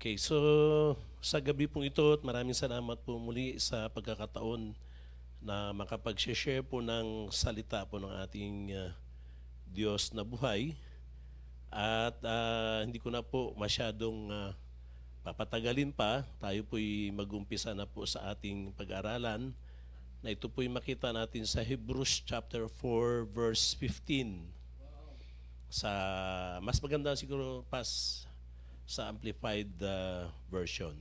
Okay, so sa gabi pong ito, maraming salamat po muli sa pagkakataon na makapag-share po ng salita po ng ating Diyos na buhay. At hindi ko na po masyadong papatagalin pa. Tayo po'y mag-umpisa na po sa ating pag-aralan na ito po'y makita natin sa Hebrews chapter 4 verse 15. Sa mas maganda siguro sa Amplified Version.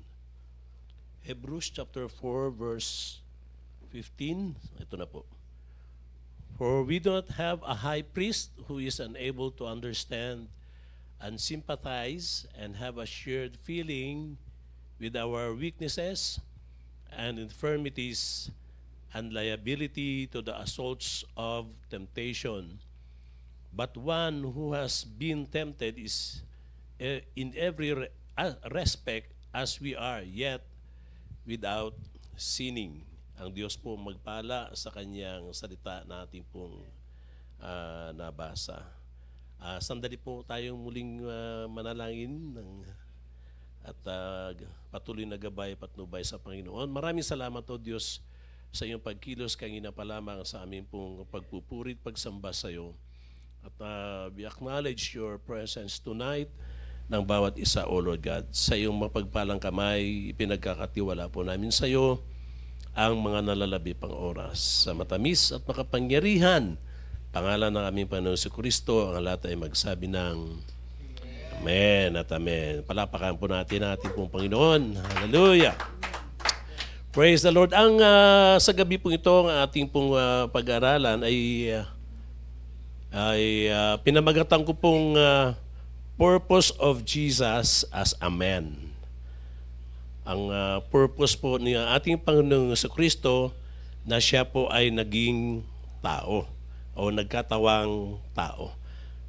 Hebrews chapter 4 verse 15. Ito na po. For we do not have a high priest who is unable to understand and sympathize and have a shared feeling with our weaknesses and infirmities and liability to the assaults of temptation. But one who has been tempted is in every respect as we are, yet without sinning. Ang Diyos po magpala sa kanyang salita na ating pong nabasa. Sandali po tayong muling manalangin at patuloy na gabay patnubay sa Panginoon. Maraming salamat o Diyos sa iyong pagkilos kangina pa lamang sa aming pong pagpupurit, pagsamba sa iyo. At we acknowledge your presence tonight ng bawat isa, O Lord God. Sa iyong mapagpalang kamay, pinagkakatiwala po namin sa iyo ang mga nalalabi pang oras. Sa matamis at makapangyarihan, pangalan ng aming Panginoon si Kristo, ang lahat ay magsabi ng Amen at Amen. Palapakan po natin pong Panginoon. Hallelujah! Praise the Lord. Ang sa gabi pong ito, ang ating pong pag-aralan ay pinamagatan ko pong purpose of Jesus as a man. Ang purpose po ni ating Panginoong Kristo na siya po ay naging tao o nagkatawang tao.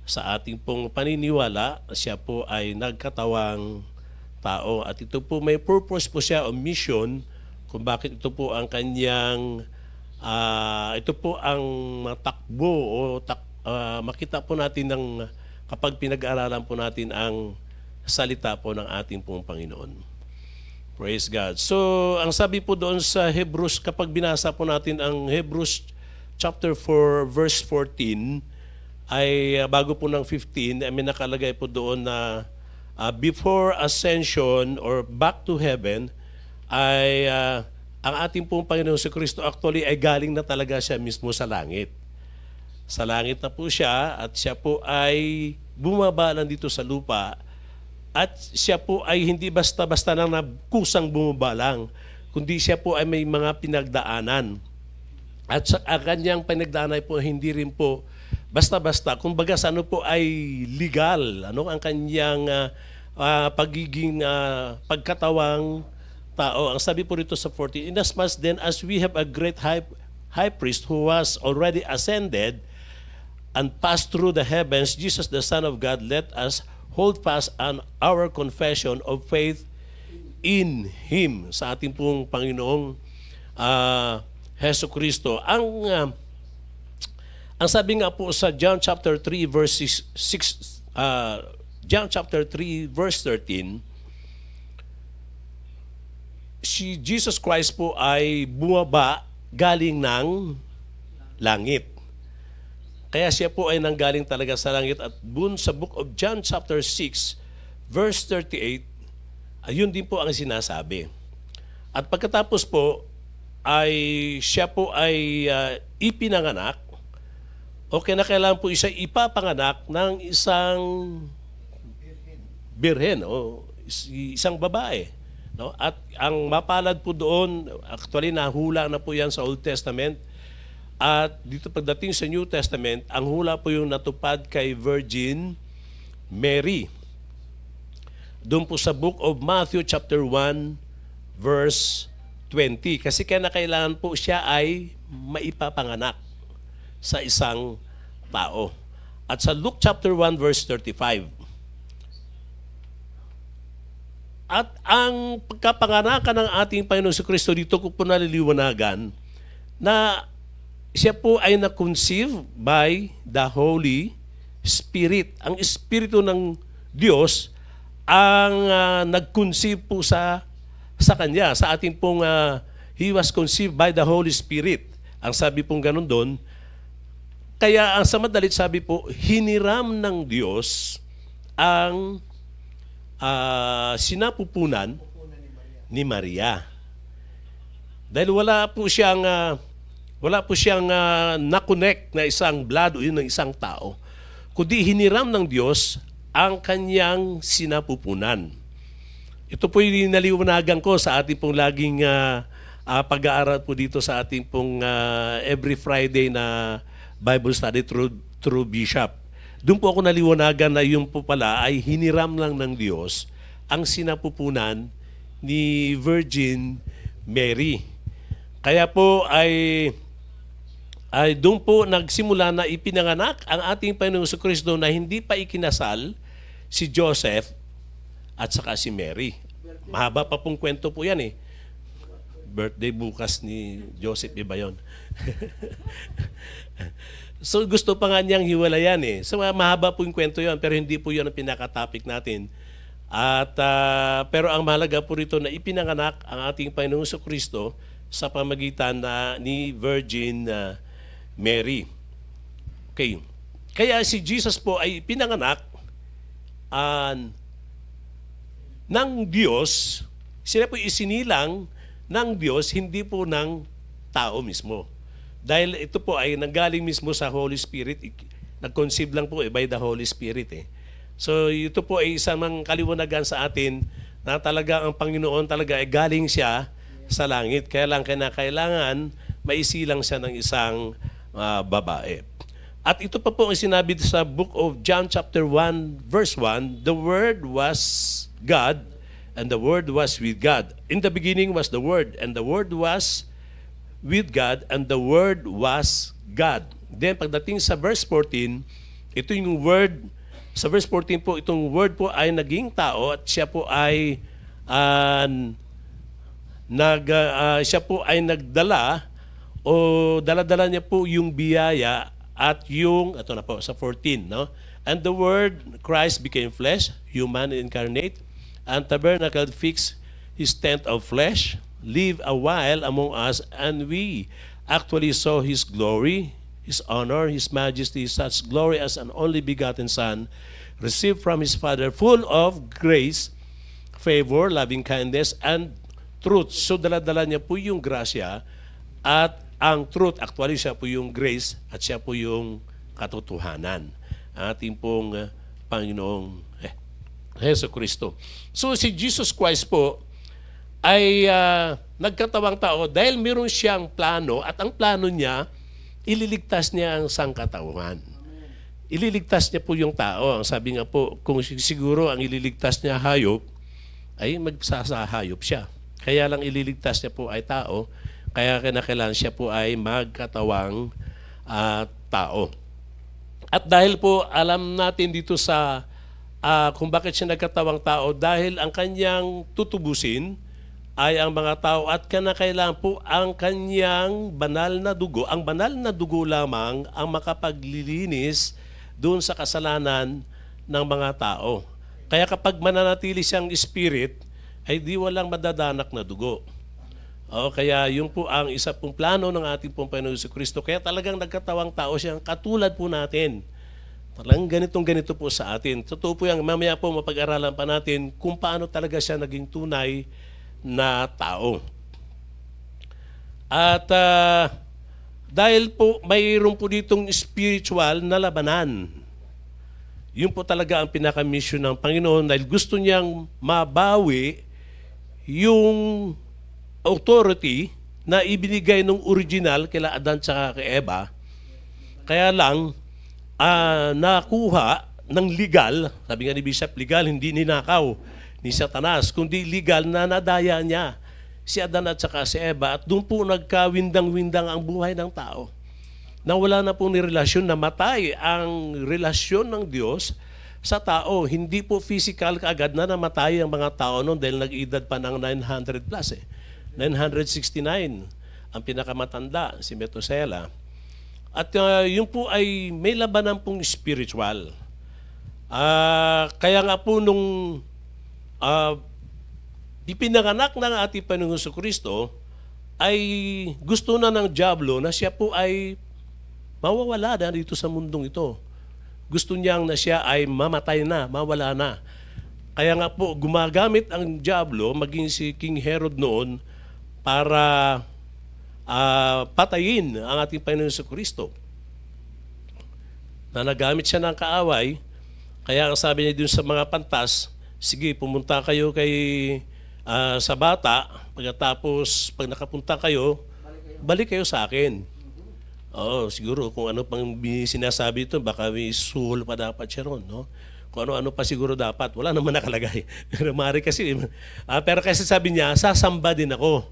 Sa ating pong paniniwala, siya po ay nagkatawang tao at ito po may purpose po siya o mission kung bakit ito po ang kanyang ito po ang takbo o makita po natin ng kapag pinag-aaralan po natin ang salita po ng ating pong Panginoon. Praise God. So, ang sabi po doon sa Hebrews, kapag binasa po natin ang Hebrews chapter 4 verse 14, ay bago po ng 15, may nakalagay po doon na before ascension or back to heaven, ay ang ating pong Panginoon si Kristo actually ay galing na talaga siya mismo sa langit. Sa langit na po siya at siya po ay bumaba lang dito sa lupa at siya po ay hindi basta-basta nang kusang bumaba lang, kundi siya po ay may mga pinagdaanan. At sa kanyang pinagdaanan po hindi rin po basta-basta, kumbaga sa ano po ay legal, ang kanyang pagiging pagkatawang tao. Ang sabi po rito sa 14, inasmuch then as we have a great high priest who was already ascended and passed through the heavens, Jesus the Son of God, let us hold fast on our confession of faith in Him. Sa ating pong Panginoong Hesus Kristo. Ang sabi nga po sa John chapter 3 verse 6, John chapter 3 verse 13, si Jesus Christ po ay bumaba galing ng langit. Kaya siya po ay nanggaling talaga sa langit at dun sa book of John chapter 6 verse 38, ayun din po ang sinasabi. At pagkatapos po ay siya po ay ipinanganak o kinakailangan po siya ipapanganak ng isang birhen o isang babae. No? At ang mapalad po doon, actually nahula na po yan sa Old Testament. At dito pagdating sa New Testament, ang hula po yung natupad kay Virgin Mary. Doon po sa book of Matthew chapter 1 verse 20. Kasi kailangan po siya ay maipapanganak sa isang tao. At sa Luke chapter 1 verse 35. At ang pagkapanganakan ng ating Panginoon si Kristo, dito ko po naliliwanagan na siya po ay na-conceive by the Holy Spirit. Ang Espiritu ng Diyos ang nag-conceive po sa kanya, sa ating pong he was conceived by the Holy Spirit. Ang sabi pong ganun doon, kaya ang sa madalit sabi po, hiniram ng Diyos ang sinapupunan ni Maria. Dahil wala po siyang na-connect na isang blood o yun ng isang tao, kundi hiniram ng Diyos ang kanyang sinapupunan. Ito po yung naliwanagan ko sa ating pong laging pag-aaral po dito sa ating pong every Friday na Bible study through Bishop. Doon po ako naliwanagan na yung po pala ay hiniram lang ng Diyos ang sinapupunan ni Virgin Mary. Kaya po ay doon po nagsimula na ipinanganak ang ating Panginoong Kristo na hindi pa ikinasal si Joseph at saka si Mary. Mahaba pa pong kwento po yan eh. Birthday bukas ni Joseph, iba yun. So gusto pa nga niyang hiwalayan eh. So mahaba po yung kwento yun, pero hindi po yun ang pinaka-topic natin. At pero ang mahalaga po rito na ipinanganak ang ating Panginoong Kristo sa pamagitan ni Virgin Mary. Okay. Kaya si Jesus po ay pinanganak ng Diyos. Sila po isinilang ng Diyos, hindi po ng tao mismo. Dahil ito po ay nanggaling mismo sa Holy Spirit. Nag-conceive lang po by the Holy Spirit eh. So ito po ay isang kaliwanagan sa atin na talaga ang Panginoon talaga ay galing siya sa langit. Kaya lang kailangan maisilang siya ng isang babae. At ito pa po ang sinabi sa book of John chapter 1 verse 1, the Word was God and the Word was with God. In the beginning was the Word and the Word was with God and the Word was God. Then pagdating sa verse 14, ito yung Word, sa verse 14 po, itong Word po ay naging tao at siya po ay siya po ay nagdala o dala-dala niya po yung biyaya at yung, ito na po, sa 14, no? And the Word, Christ became flesh, human incarnate, and tabernacled fixed his tent of flesh, lived a while among us, and we actually saw his glory, his honor, his majesty, such glory as an only begotten Son, received from his Father, full of grace, favor, loving kindness, and truth. So dala-dala niya po yung grasya at ang truth. Actually siya po yung grace at siya po yung katotohanan. Ating pong Panginoong Hesus Kristo. So si Jesus Christ po ay nagkatawang tao dahil meron siyang plano at ang plano niya, ililigtas niya ang sangkatauhan. Ililigtas niya po yung tao. Ang sabi nga po, kung siguro ang ililigtas niya hayop, ay magsasahayop siya. Kaya lang ililigtas niya po ay tao, kaya kinakailangan siya po ay magkatawang tao. At dahil po alam natin dito sa kung bakit siya nagkatawang tao, dahil ang kanyang tutubusin ay ang mga tao at kinakailangan po ang kanyang banal na dugo. Ang banal na dugo lamang ang makapaglilinis doon sa kasalanan ng mga tao. Kaya kapag mananatili siyang spirit, ay di walang madadanak na dugo. Kaya yun po ang isa pong plano ng ating pong Panginoon Kristo. Kaya talagang nagkatawang tao siya, katulad po natin. Talagang ganito po sa atin. Totoo po yan, mamaya po mapag-aralan pa natin kung paano talaga siya naging tunay na tao. At dahil po mayroon po ditong spiritual na labanan. Yun po talaga ang pinaka-mission ng Panginoon dahil gusto niyang mabawi yung authority na ibinigay ng original kila Adan at kay Eva. Kaya lang, nakuha ng legal, sabi nga ni Bishop, legal, hindi ninakaw ni Satanas, kundi legal na nadaya niya si Adan at saka si Eva at doon po nagkawindang-windang ang buhay ng tao. Na wala na pong nirelasyon, namatay ang relasyon ng Diyos sa tao. Hindi po physical kaagad na namatay ang mga tao noon dahil nag-edad pa ng 900 plus eh. 969 ang pinakamatanda, si Methuselah. At yun po ay may labanan pong spiritual. Kaya nga po nung ah, ipinanganak ng ating Panginoong Jesucristo ay gusto na ng dyablo na siya po ay mawawala na dito sa mundong ito. Gusto niyang na siya ay mamatay na, mawala na. Kaya nga po, gumagamit ang dyablo, maging si King Herod noon, para patayin ang ating Panginoon Jesucristo. Na nagamit siya ng kaaway, kaya ang sabi niya dun sa mga pantas, sige, pumunta kayo sa bata, pagkatapos pag nakapunta kayo, balik kayo sa akin. Oo, siguro kung ano pang sinasabi ito, baka may suhol pa dapat siya ron, no? Kung ano-ano pa siguro dapat, wala naman nakalagay. Pero mari kasi, pero kasi sabi niya, sasamba din ako.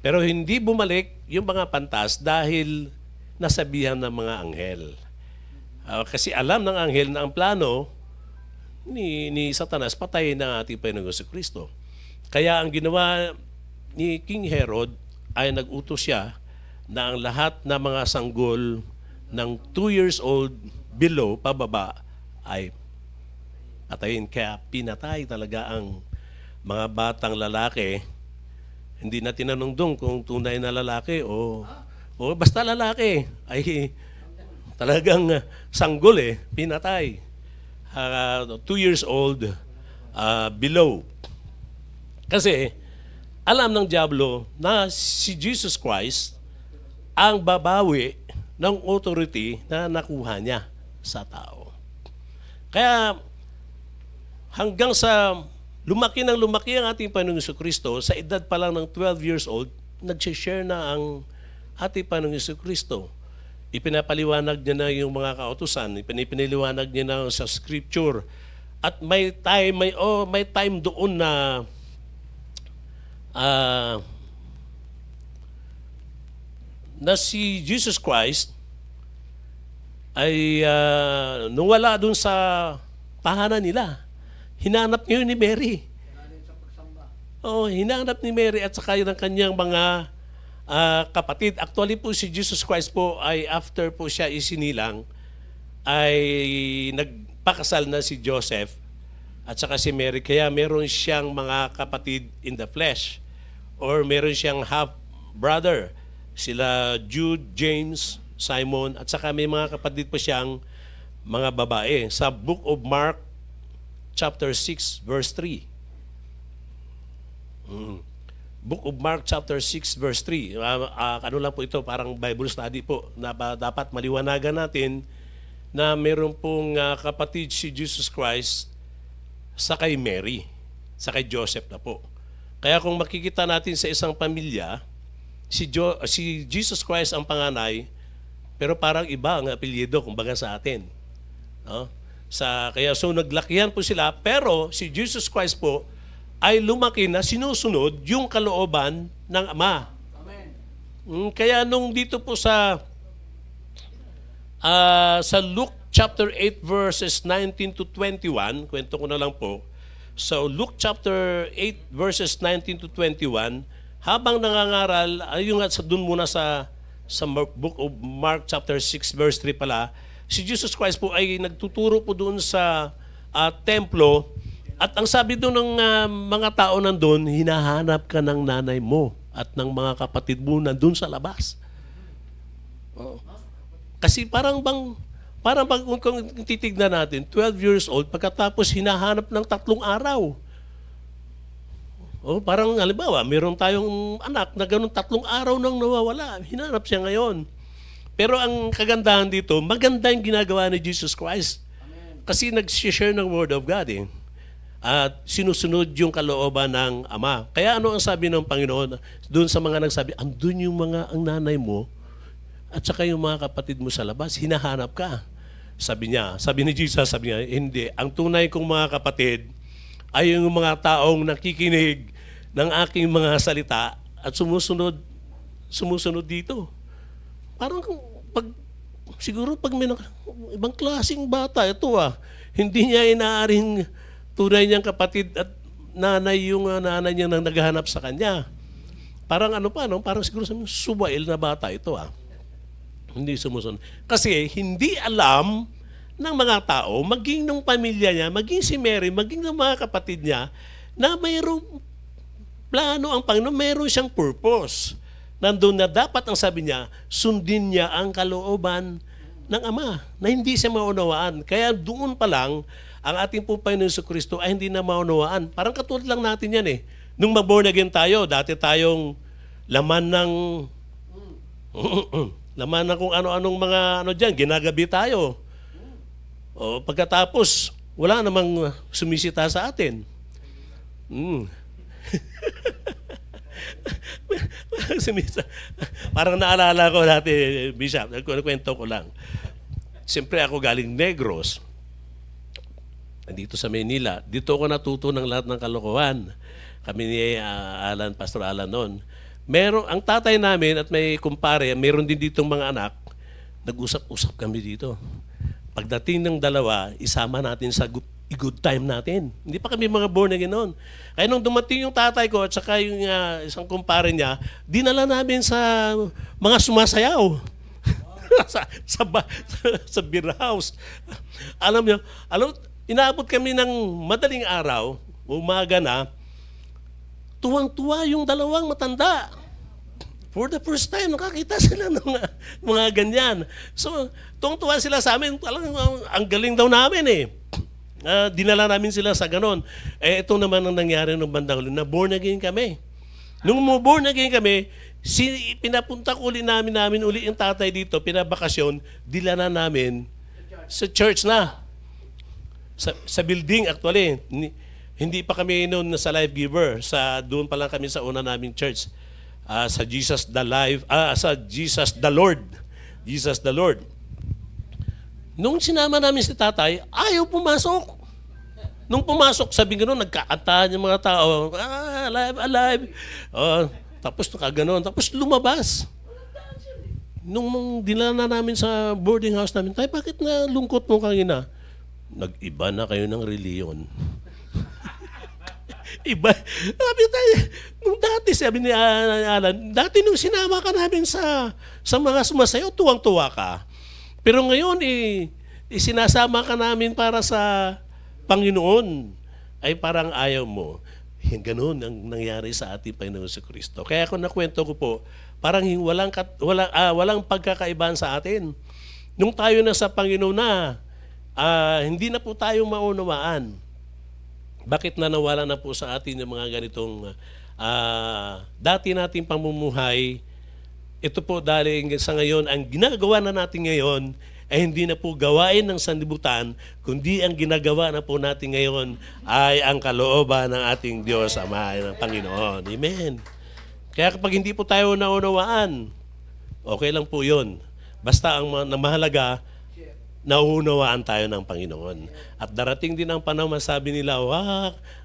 Pero hindi bumalik yung mga pantas dahil nasabihan ng mga anghel. Kasi alam ng anghel na ang plano ni Satanas patayin ng ating Panginoong Jesucristo. Kaya ang ginawa ni King Herod ay nag-utos siya na ang lahat ng mga sanggol ng 2 years old below, pababa, ay patayin. Kaya pinatay talaga ang mga batang lalaki. Hindi na tinanong doon kung tunay na lalaki o basta lalaki. Ay talagang sanggol pinatay. 2 years old below. Kasi alam ng dyablo na si Jesus Christ ang babawi ng authority na nakuha niya sa tao. Kaya hanggang sa lumaki ang ating Panginoong Jesucristo, sa edad pa lang ng 12 years old, nag-share na ang ating Panginoong Jesucristo. Ipinapaliwanag niya na yung mga kautusan, ipiniliwanag niya na sa scripture. At may time doon na si Jesus Christ ay nung wala doon sa tahanan nila, hinanap niyo ni Mary. Hinanap ni Mary at saka ng kanyang mga kapatid. Actually po si Jesus Christ po ay after po siya isinilang ay nagpakasal na si Joseph at saka si Mary. Kaya meron siyang mga kapatid in the flesh or meron siyang half-brother. Sila Jude, James, Simon at saka may mga kapatid po siyang mga babae. Sa Book of Mark chapter 6 verse 3. Book of Mark chapter 6 verse 3. Ano lang po ito, parang Bible study po na dapat maliwanagan natin na meron pong kapatid si Jesus Christ sa kay Mary, sa kay Joseph na po. Kaya kung makikita natin sa isang pamilya, si Jesus Christ ang panganay, pero parang iba ang apelyido kumbaga sa atin. No? Kaya naglakihan po sila, pero si Jesus Christ po ay lumaki na sinusunod yung kalooban ng Ama. Amen. Kaya nung dito po sa Luke chapter 8 verses 19 to 21, kwento ko na lang po. So Luke chapter 8 verses 19 to 21, habang nangangaral, ayun nga doon muna sa Book of Mark chapter 6 verse 3 pala, si Jesus Christ po ay nagtuturo po doon sa templo. At ang sabi doon ng mga tao nandun, hinahanap ka ng nanay mo at ng mga kapatid mo nandun sa labas. Kasi parang kung titignan natin, 12 years old, pagkatapos hinahanap ng 3 araw. Parang halimbawa, meron tayong anak na ganun 3 araw nang nawawala. Hinanap siya ngayon. Pero ang kagandahan dito, maganda yung ginagawa ni Jesus Christ. Kasi nag-share ng Word of God at sinusunod yung kalooban ng Ama. Kaya ano ang sabi ng Panginoon doon sa mga nagsabi, andun yung ang nanay mo at saka yung mga kapatid mo sa labas, hinahanap ka. Sabi ni Jesus, hindi. Ang tunay kong mga kapatid ay yung mga taong nakikinig ng aking mga salita at sumusunod dito. Parang siguro pag may ibang klaseng bata, ito hindi niya inaaring tunay niyang kapatid at nanay yung nanay niya nang naghahanap sa kanya. Parang parang siguro subail na bata ito Hindi sumusunod. Kasi hindi alam ng mga tao, maging ng pamilya niya, maging si Mary, maging ng mga kapatid niya, na mayroong plano ang Panginoon, mayroon siyang purpose. Nandun na dapat ang sabi niya, sundin niya ang kalooban ng Ama na hindi siya maunawaan. Kaya doon pa lang, ang ating pong Panginoon Jesucristo ay hindi na maunawaan. Parang katulad lang natin yan eh. Nung mag-born again tayo, dati tayong laman ng laman ng kung ano-anong mga dyan, ginagabi tayo. O pagkatapos, wala namang sumisita sa atin. Parang naalala ko dati, Bishop, kwento ko lang. Siyempre ako galing Negros, dito sa Manila. Dito ako natuto ng lahat ng kalokohan. Kami ni Pastor Alan noon. Ang tatay namin at may kumpare, meron din ditong mga anak, nag-usap-usap kami dito. Pagdating ng dalawa, isama natin sa good time natin. Hindi pa kami mga born again noon. Kaya nung dumating yung tatay ko at saka yung isang kumpare niya, dinala namin sa mga sumasayaw. sa beer house. Alam niyo, inaabot kami ng madaling araw, umaga na, tuwang-tuwa yung dalawang matanda. For the first time, nakakita sila ng mga ganyan. So, tuwang-tuwa sila sa amin. Ang galing daw namin eh. Dinala namin sila sa ganon. Ito naman ang nangyari ng bandang huli, na born again kami. Nung born again kami, pinapunta ko namin uli yung tatay dito, pinabakasyon, dilala namin sa church na. Sa building actually. Hindi pa kami noon sa Life Giver. Doon pa lang kami sa una naming church. Sa Jesus the Lord. Jesus the Lord. Nung sinama namin si tatay, ayaw pumasok. Nung pumasok, sabi gano'n, nagkakantahan yung mga tao, alive, alive. Tapos nakaganon. Tapos lumabas. Nung dinala namin sa boarding house namin, tayo, bakit na lungkot mo kanina? Nag-iba na kayo ng reliyon. Iba. Sabi tayo, nung dati, sabi ni Alan, dati nung sinama ka namin sa mga sumasayaw, tuwang-tuwa ka. Pero ngayon, isinasama ka namin para sa Panginoon, ay parang ayaw mo. Ganun ang nangyari sa ating Panginoon Jesucristo. Kaya kung nakwento ko po, parang walang pagkakaibahan sa atin. Nung tayo na sa Panginoon na, hindi na po tayo maunawaan. Bakit na nawala na po sa atin yung mga ganitong dati nating pamumuhay? Ito po dahil sa ngayon, ang ginagawa na natin ngayon ay hindi na po gawain ng sanlibutan, kundi ang ginagawa na po natin ngayon ay ang kalooban ng ating Diyos Ama, ng Panginoon. Amen. Kaya kapag hindi po tayo naunawaan, okay lang po yun. Basta ang mahalaga, nauunawaan tayo ng Panginoon. At darating din ang panahon, masabi nila,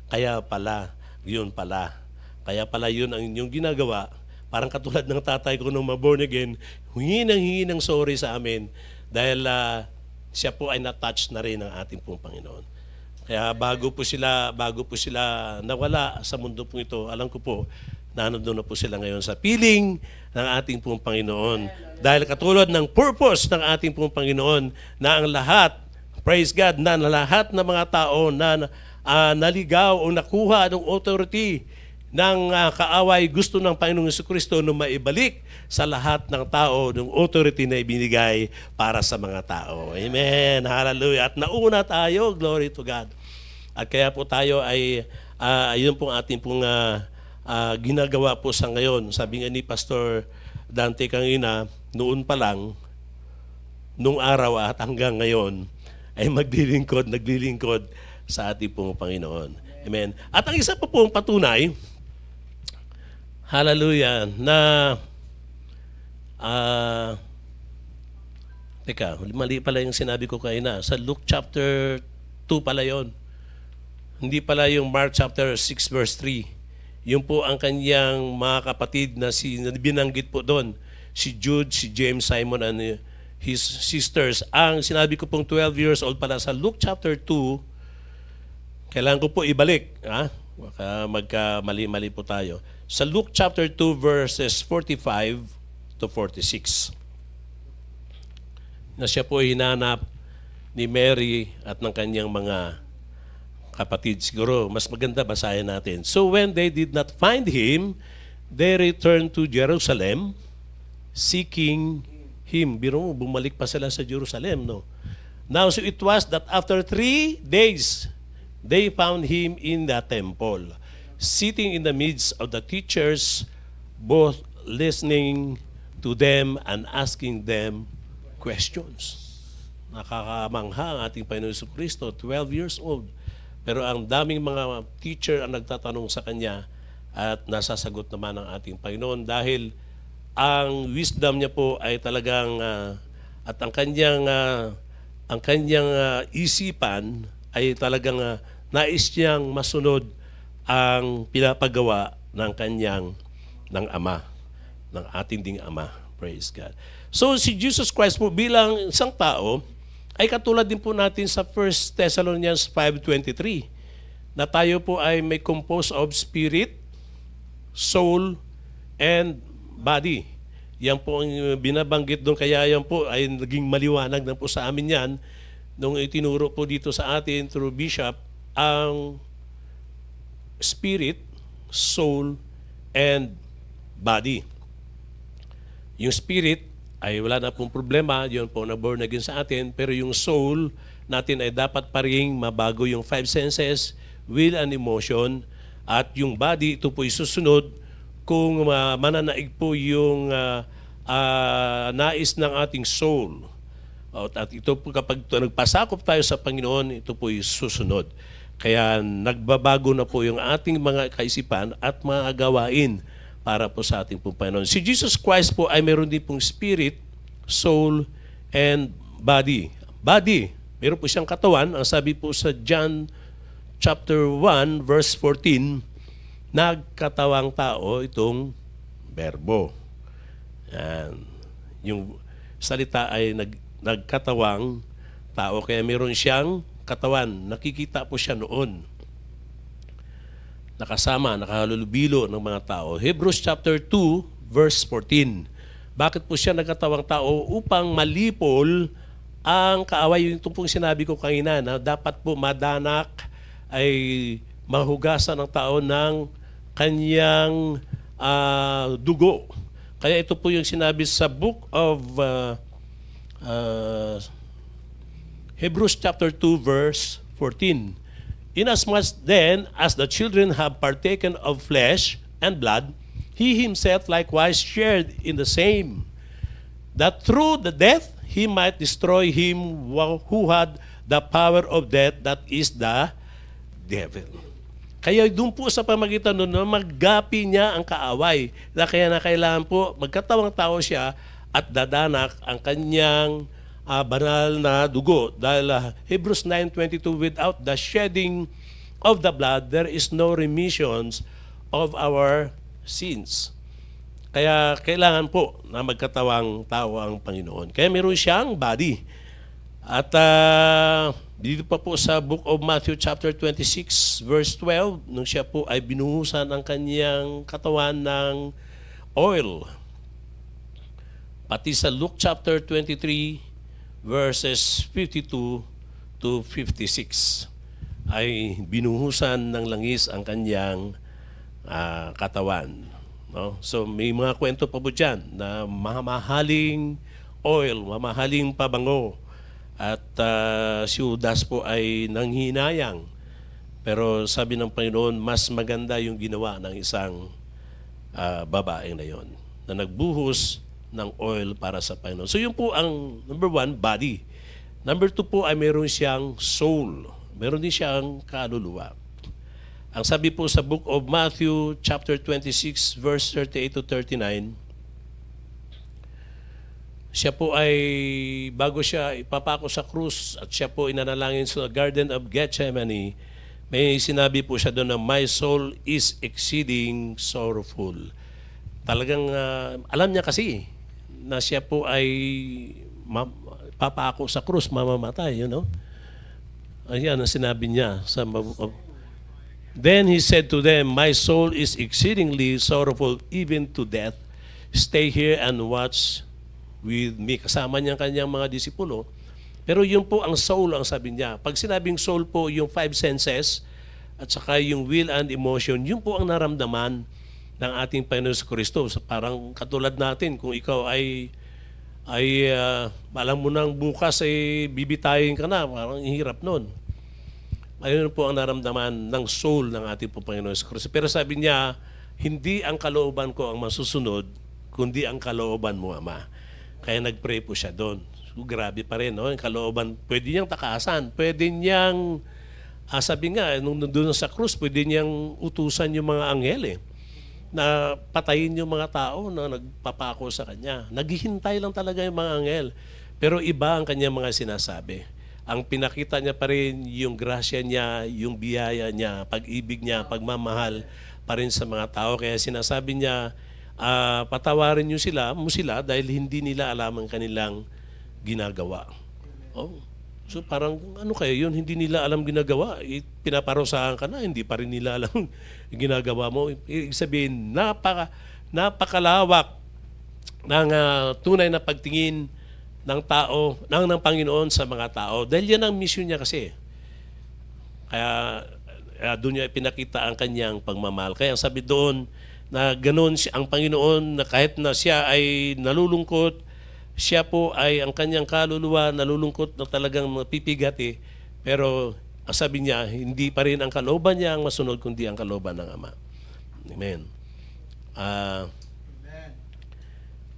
kaya pala, yun pala. Kaya pala yun ang inyong ginagawa. Parang katulad ng tatay ko nung ma-born again, hingi ng sorry sa amin dahil siya po ay na-touch na rin ng ating pong Panginoon. Kaya bago po sila nawala sa mundo po ito, alam ko po, nandun na po sila ngayon sa piling ng ating pong Panginoon. Dahil katulad ng purpose ng ating pong Panginoon na ang lahat, praise God, na lahat ng mga tao na naligaw o nakuha ng authority ng kaaway, gusto ng Panginoong Jesucristo na maibalik sa lahat ng tao ng authority na ibinigay para sa mga tao. Amen. Hallelujah. At nauna tayo, glory to God. At kaya po tayo ay, yun pong ating pong ginagawa po sa ngayon. Sabi nga ni Pastor Dante kanina, noon pa lang, nung araw at hanggang ngayon, ay naglilingkod sa ating pong Panginoon. Amen. At ang isa pa pong patunay, hallelujah, na mali pala yung sinabi ko kanina. Sa Luke chapter 2 pala yon. Hindi pala yung Mark chapter 6 verse 3. Yun po ang kanyang mga kapatid na binanggit po doon. Si Jude, si James, Simon, and his sisters. Ang sinabi ko pong 12 years old pala sa Luke chapter 2, kailangan ko po ibalik. Magka-mali-mali po tayo. Sa Luke chapter 2 verses 45 to 46. Na siya po hinanap ni Mary at ng kanyang mga kapatid. Siguro, mas maganda basahin natin. So when they did not find him, they returned to Jerusalem, seeking him. Biro mo, bumalik pa sila sa Jerusalem, no? Now, so it was that after 3 days, they found him in the temple, sitting in the midst of the teachers, both listening to them and asking them questions. Nakakamangha ang ating Panginoon Jesucristo, 12 years old. Pero ang daming mga teacher ang nagtatanong sa kanya at nasasagot naman ng ating Panginoon dahil ang wisdom niya po ay talagang at ang kanyang isipan ay talagang nais niyang masunod ang pinapagawa ng Ama, ng ating ding Ama. Praise God. So si Jesus Christ po bilang isang tao ay katulad din po natin sa 1 Thessalonians 5:23 na tayo po ay may composed of spirit, soul, and body. Yan po ang binabanggit doon, kaya yan po ay naging maliwanag na po sa amin yan nung itinuro po dito sa atin through Bishop ang spirit, soul, and body. Yung spirit ay wala na pong problema, yun po na-born again sa atin, pero yung soul natin ay dapat pa rin mabago yung 5 senses, will and emotion, at yung body, ito po isusunod kung mananaig po yung nais ng ating soul. At ito po kapag nagpasakop tayo sa Panginoon, ito po susunod. Kaya nagbabago na po yung ating mga kaisipan at mga gawain para po sa ating pong Panginoon. Si Jesus Christ po ay meron din pong spirit, soul, and body. Body, meron po siyang katawan. Ang sabi po sa John chapter 1 verse 14, nagkatawang tao itong berbo. Yan. Yung salita ay nagkatawang tao, kaya meron siyang katawan. Nakikita po siya noon. Nakasama, nakahalulubilo ng mga tao. Hebrews chapter 2 verse 14. Bakit po siya nagkatawang tao? Upang malipol ang kaaway. Yung pong sinabi ko kanina na dapat po madanak ay mahugasan ng tao ng kanyang dugo. Kaya ito po yung sinabi sa book of Hebrews chapter 2 verse 14. Inasmuch then as the children have partaken of flesh and blood, he himself likewise shared in the same, that through the death he might destroy him who had the power of death, that is the devil. Kaya doon po sa pamagitan nun, maggapi niya ang kaaway. Kaya na kailangan po magkatawang tao siya at dadanak ang kanyang banal na dugo. Dahil Hebrews 9:22, without the shedding of the blood, there is no remissions of our sins. Kaya kailangan po na magkatawang tao ang Panginoon. Kaya meron siyang body. At dito pa po sa book of Matthew chapter 26 verse 12, nung siya po ay binuhusan ang kanyang katawan ng oil. Pati sa Luke chapter 23 verses 52 to 56 ay binuhusan ng langis ang kanyang katawan. No? So may mga kwento pa po dyan na mamahaling oil, mamahaling pabango. At si Judas po ay nanghinayang. Pero sabi ng Panginoon, mas maganda yung ginawa ng isang babae na yon na nagbuhos ng oil para sa Panginoon. So yun po ang number 1, body. Number 2 po ay meron siyang soul. Meron din siyang kaluluwa. Ang sabi po sa book of Matthew chapter 26 verse 38 to 39, siya po ay bago siya ipapako sa krus at siya po inanalangin sa Garden of Gethsemane, may sinabi po siya doon na my soul is exceeding sorrowful. Talagang alam niya kasi na siya po ay papako sa krus, mamamatay, you know. Ayan ang sinabi niya. Then he said to them, my soul is exceedingly sorrowful even to death. Stay here and watch with me. Kasama niya ang kanyang mga disipulo. Pero yun po ang soul ang sabi niya. Pag sinabing soul po, yung 5 senses, at saka yung will and emotion, yun po ang naramdaman ng ating Panginoon sa Kristo. Parang katulad natin, kung ikaw ay alam mo nang bukas ay bibitayin ka na, parang hirap nun. Ayun po ang naramdaman ng soul ng ating po Panginoon sa Kristo. Pero sabi niya, hindi ang kalooban ko ang masusunod, kundi ang kalooban mo, Ama. Kaya nag-pray po siya doon. So, grabe pa rin, no? Yung kalooban, pwede niyang takasan, pwede niyang, sabi nga, nung doon sa krus, pwede niyang utusan yung mga anghel na patayin yung mga tao na nagpapako sa kanya. Naghihintay lang talaga yung mga anghel. Pero iba ang kanyang mga sinasabi. Ang pinakita niya pa rin yung grasya niya, yung biyaya niya, pag-ibig niya, pagmamahal pa rin sa mga tao. Kaya sinasabi niya, patawarin niyo sila dahil hindi nila alam ang kanilang ginagawa. Oh. So parang ano kaya yun, hindi nila alam ginagawa. Pinaparusahan ka na, hindi pa rin nila alam ginagawa mo. Ibig sabihin, napakalawak ng tunay na pagtingin ng tao, ng Panginoon sa mga tao. Dahil yan ang mission niya kasi. Kaya doon niya ipinakita ang kanyang pagmamahal. Kaya sabi doon na ganoon ang Panginoon na kahit na siya ay nalulungkot, siya po ay ang kanyang kaluluwa nalulungkot na talagang mapipigati, pero ang sabi niya, hindi pa rin ang kalooban niya ang masunod, kundi ang kalooban ng Ama. Amen.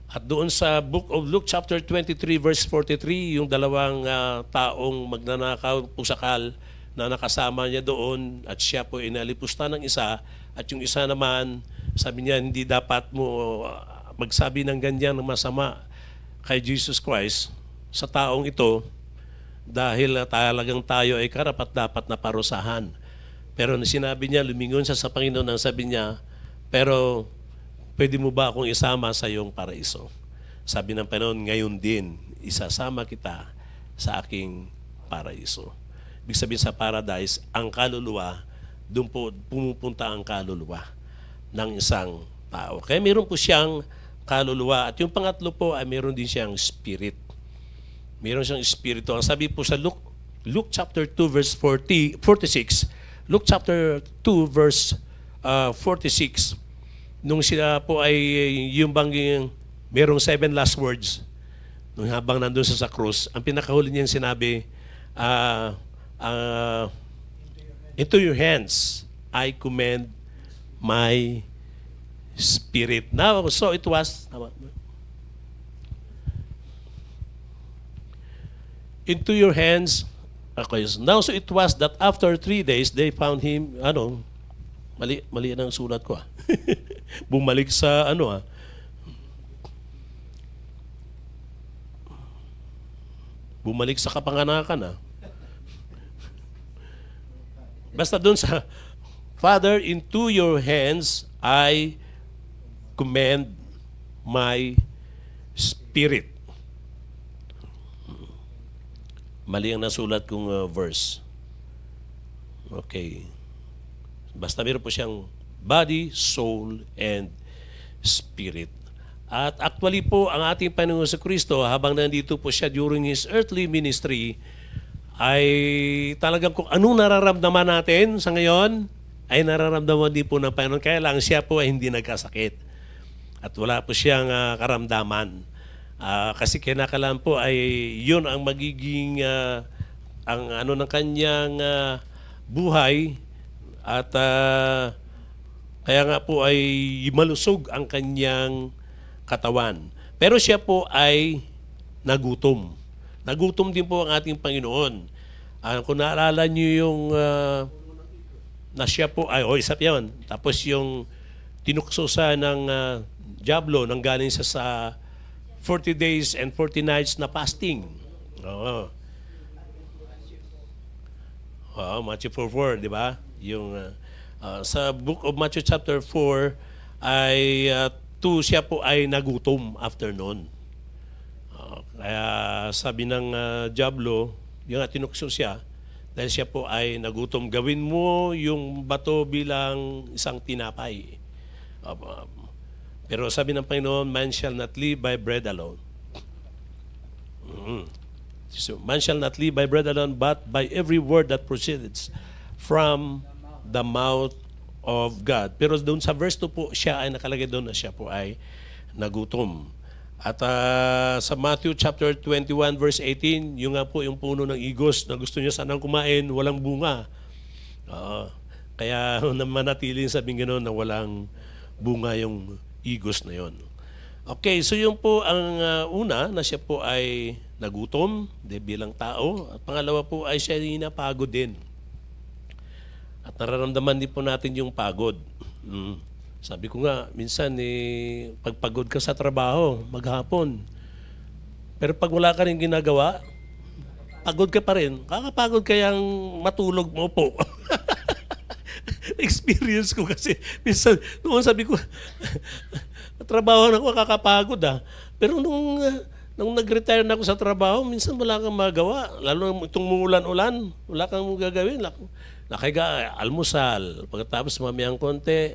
At doon sa Book of Luke chapter 23 verse 43, yung dalawang taong magnanakaw, pusakal na nakasama niya doon at siya po inalipusta ng isa at yung isa naman, sabi niya, hindi dapat mo magsabi ng ganyan ng masama kay Jesus Christ sa taong ito dahil talagang tayo ay karapat-dapat na parusahan. Pero sinabi niya, lumingon siya sa Panginoon ang sabi niya, pero pwede mo ba akong isama sa iyong paraiso? Sabi ng Panginoon, ngayon din, isasama kita sa aking paraiso. Ibig sabihin sa paradise, ang kaluluwa, doon po pumupunta ang kaluluwa ng isang tao. Kaya meron po siyang kaluluwa. At yung pangatlo po ay meron din siyang spirit. Meron siyang espiritu. Ang sabi po sa Luke chapter 2 verse 46, Luke chapter 2 verse 46, nung sila po ay yung bang merong 7 last words, nung habang nandun sa krus, ang pinakahuli niyang sinabi, into your hands I commend my spirit. Now, so it was into your hands. Okay. Now, so it was that after 3 days, they found him, mali ang sulat ko. Bumalik sa bumalik sa kapanganakan. Basta doon sa, Father, into your hands I commend my spirit. Mali ang nasulat kong verse. Okay. Basta meron po siyang body, soul, and spirit. At actually po, ang ating Panginoon sa Kristo, habang nandito po siya during His earthly ministry, ay talagang kung anong nararamdaman natin sa ngayon, ay nararamdaman din po ng Panginoon. Kaya lang siya po ay hindi nagkasakit. At wala po siyang karamdaman. Kasi kinakalam po ay yun ang magiging ang ng kanyang buhay. At kaya nga po ay malusog ang kanyang katawan. Pero siya po ay nagutom. Nagutom din po ang ating Panginoon. Kung naalala niyo yung na siya po ay, isa pa yun. Tapos yung tinukso sa ng Diablo nang galing sa 40 days and 40 nights na fasting. Oo. Matthew 4:4, di ba? Yung sa book of Matthew chapter 4 ay siya po ay nagutom after noon. Kaya sabi ng Diablo, yung tinukso siya, dahil siya po ay nagutom, gawin mo yung bato bilang isang tinapay. Pero sabi ng Panginoon, man shall not live by bread alone. So, man shall not live by bread alone, but by every word that proceeds from the mouth of God. Pero doon sa verse 2 po, siya ay nakalagay doon na siya po ay nagutom. At sa Matthew chapter 21 verse 18, yung nga po yung puno ng igos na gusto niya sanang kumain, walang bunga. Kaya manatili sabing gano'n na walang bunga yung igos na yon. Okay, so yun po ang una na siya po ay nagutom bilang tao. At pangalawa po ay siya napagod din. At nararamdaman din po natin yung pagod. Sabi ko nga, minsan pagpagod ka sa trabaho, maghapon. Pero pag wala ka rin ginagawa, pagod ka pa rin. Kakapagod kayang matulog mo po. Experience ko kasi. Minsan, noon sabi ko, trabaho na ako, kakapagod Pero nung nag-retire na ako sa trabaho, minsan wala kang magawa. Lalo itong umulan-ulan, wala kang gagawin. Nakahiga, almusal. Pagkatapos mamayang konti,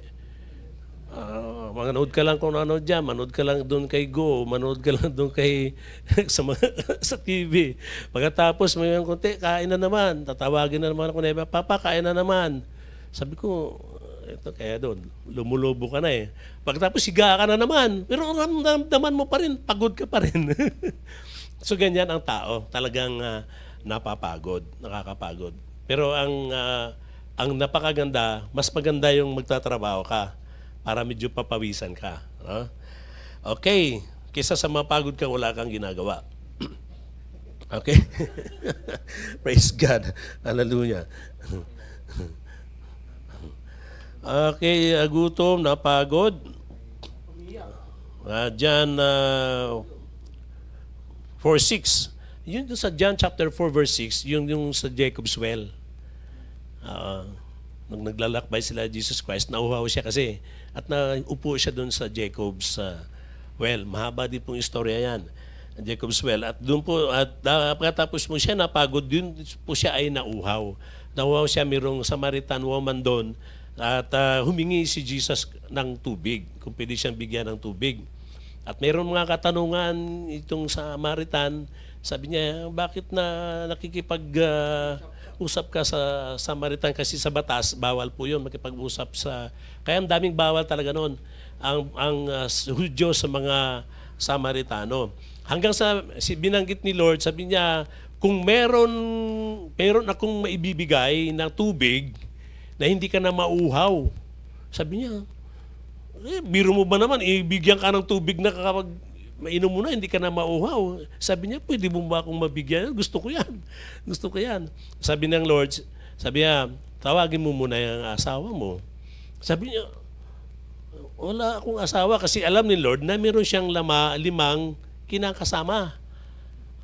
manood ka lang kung ano dyan, manood ka lang doon kay Go, manood ka lang doon kay sa TV. Pagkatapos mamayang konti, kain na naman. Tatawagin na naman ako na, Papa, kain na naman. Sabi ko, ito kaya doon, lumulobo ka na Pagkatapos higa ka na naman, pero ramdaman mo pa rin, pagod ka pa rin. So ganyan ang tao, talagang napapagod, nakakapagod. Pero ang napakaganda, mas maganda yung magtatrabaho ka para medyo papawisan ka. Okay, kaysa sa mapagod ka, wala kang ginagawa. Okay? Praise God. Hallelujah. Okay, gutom, napagod. John 4:6. Yun sa John chapter 4 verse 6, yung sa Jacob's well. Nung naglalakbay sila Jesus Christ, nauhaw siya kasi at naupo siya doon sa Jacob's well. Mahaba din pong istorya yan, Jacob's well. At doon po, at pagkatapos mo siya napagod, doon po siya ay nauhaw. Nauhaw siya, mayroong Samaritan woman doon at humingi si Jesus ng tubig, kung pwede siyang bigyan ng tubig. At mayroong mga katanungan itong Samaritan, sabi niya, bakit nakikipag usap ka sa Samaritan kasi sa batas, bawal po yun makipag-usap sa... Kaya ang daming bawal talaga noon ang Hudyo sa mga Samaritano. Hanggang sa binanggit ni Lord, sabi niya, kung meron akong maibibigay na tubig na hindi ka na mauhaw. Sabi niya, biro mo ba naman, ibigyan ka ng tubig na kapag mainom mo na, hindi ka na mauhaw. Sabi niya, pwede mo ba akong mabigyan? Gusto ko yan. Gusto ko yan. Sabi ng Lord, sabi niya, tawagin mo muna yung asawa mo. Sabi niya, wala akong asawa kasi alam ni Lord na meron siyang 5 kinakasama.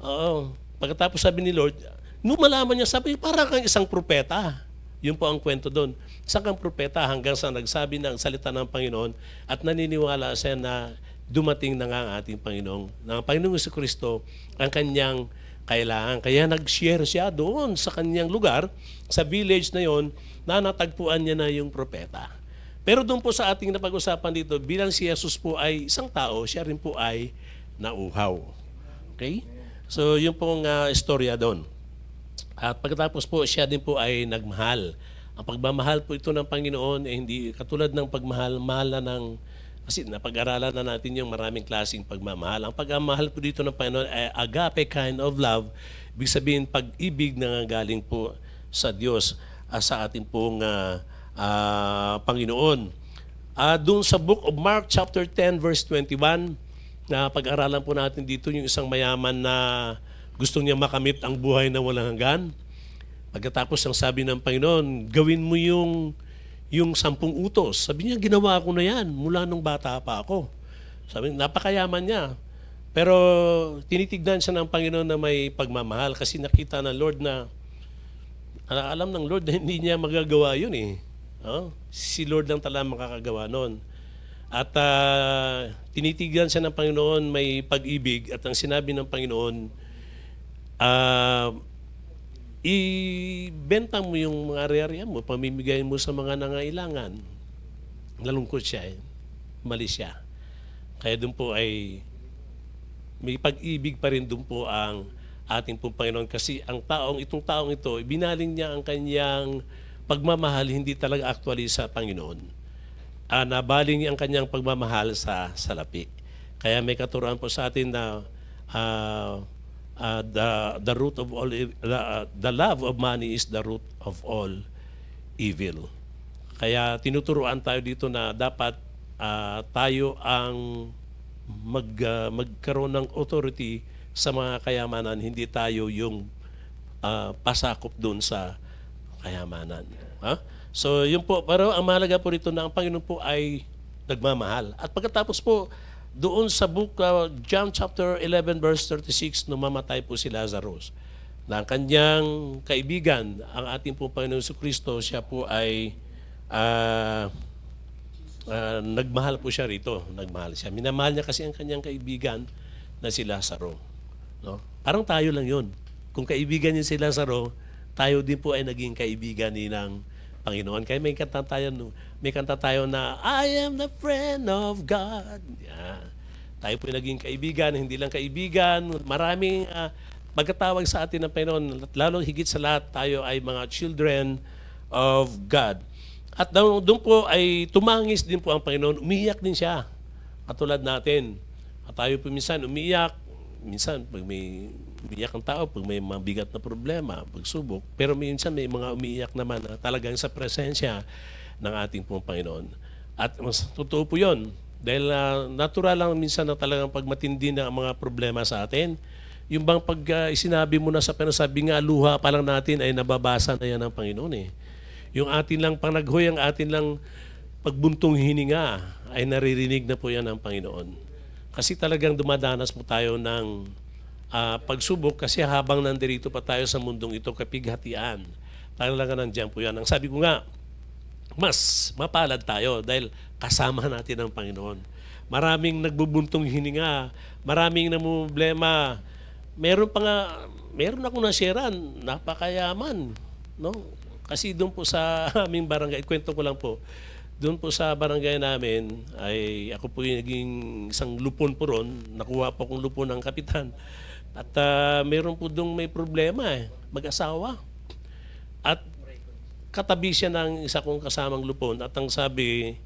Oo. Pagkatapos sabi ni Lord, nung malaman niya, sabi, parang kang isang propeta. Yun po ang kwento doon. Isang kang propeta hanggang sa nagsabi ng salita ng Panginoon at naniniwala siya na dumating na nga ang ating Panginoong, ng Panginoong Jesucristo, ang kanyang kailangan. Kaya nag-share siya doon sa kanyang lugar, sa village na yon, na natagpuan niya na yung propeta. Pero doon po sa ating napag-usapan dito, bilang si Jesus po ay isang tao, siya rin po ay nauhaw. Okay? So yun pong istorya doon. At pagkatapos po, siya din po ay nagmahal. Ang pagmamahal po ito ng Panginoon ay hindi katulad ng mahal na ng... Kasi napag-aralan na natin yung maraming klaseng pagmamahal. Ang pagmamahal po dito ng Panginoon ay agape kind of love. Ibig sabihin, pag-ibig na galing po sa Diyos sa ating pong Panginoon. Doon sa book of Mark chapter 10 verse 21, na pag-aralan po natin dito yung isang mayaman na gusto niya makamit ang buhay na walang hanggan. Pagkatapos ang sabi ng Panginoon, gawin mo yung 10 utos. Sabi niya, ginawa ko na yan mula nung bata pa ako. Sabi, napakayaman niya. Pero tinitignan siya ng Panginoon na may pagmamahal kasi nakita ng Lord na, alam ng Lord na hindi niya magagawa yun Si Lord lang talaga makakagawa nun. At tinitignan siya ng Panginoon may pag-ibig at ang sinabi ng Panginoon, ibenta mo yung mga ari-arian mo, pamimigay mo sa mga nangailangan. Nalungkot siya Umalis siya. Kaya doon po ay may pag-ibig pa rin doon po ang ating pong Panginoon kasi itong taong ito, binaling niya ang kanyang pagmamahal hindi talaga actually sa Panginoon. Nabaling ang kanyang pagmamahal sa salapi. Kaya may katuruan po sa atin na the root of all the love of money is the root of all evil. Kaya tinuturuan tayo dito na dapat tayo ang magkaroon ng authority sa mga kayamanan, hindi tayo yung pasakop doon sa kayamanan. So yun po, pero ang mahalaga po rito na ang Panginoon po ay nagmamahal. At pagkatapos po, doon sa book John chapter 11 verse 36, nung mamatay po si Lazarus, na ang kanyang kaibigan, ang ating po Panginoon Kristo, siya po ay nagmahal po siya rito. Nagmahal siya. Minamahal niya kasi ang kanyang kaibigan na si Lazaro. No? Parang tayo lang yun. Kung kaibigan niya si Lazaro, tayo din po ay naging kaibigan ni ng Panginoon. Kaya may kanta tayo na I am the friend of God. Yeah. Tayo po ay naging kaibigan, hindi lang kaibigan. Maraming magkatawag sa atin ng Panginoon. Lalo higit sa lahat, tayo ay mga children of God. At doon po ay tumangis din po ang Panginoon. Umiiyak din siya. Katulad natin. At tayo po minsan umiiyak. Minsan pag may umiiyak ang tao, pag may mabigat na problema, pagsubok. Pero minsan may mga umiiyak naman na talagang sa presensya ng ating pong Panginoon. At mas totoo po yun. Dahil natural lang minsan na talagang pag matindi na ang mga problema sa atin, yung bang pag isinabi mo na sa Panginoon, sabi nga luha pa lang natin ay nababasa na yan ng Panginoon eh. Yung atin lang panaghoy, ang atin lang pagbuntong hininga ay naririnig na po yan ng Panginoon. Kasi talagang dumadanas mo tayo ng pagsubok kasi habang nandirito pa tayo sa mundong ito, kapighatian. Talaga nandiyan po yan. Ang sabi ko nga, mas mapalad tayo dahil kasama natin ang Panginoon. Maraming nagbubuntong hininga, maraming namumblema. Meron akong nasyaran, napakayaman. No? Kasi doon po sa aming barangay, kwento ko lang po, doon po sa barangay namin, ay ako po yung naging isang lupon po ron, nakuha po akong lupon ng kapitan. At meron po doon may problema mag-asawa. At katabi siya ng isa kong kasamang lupon at ang sabi,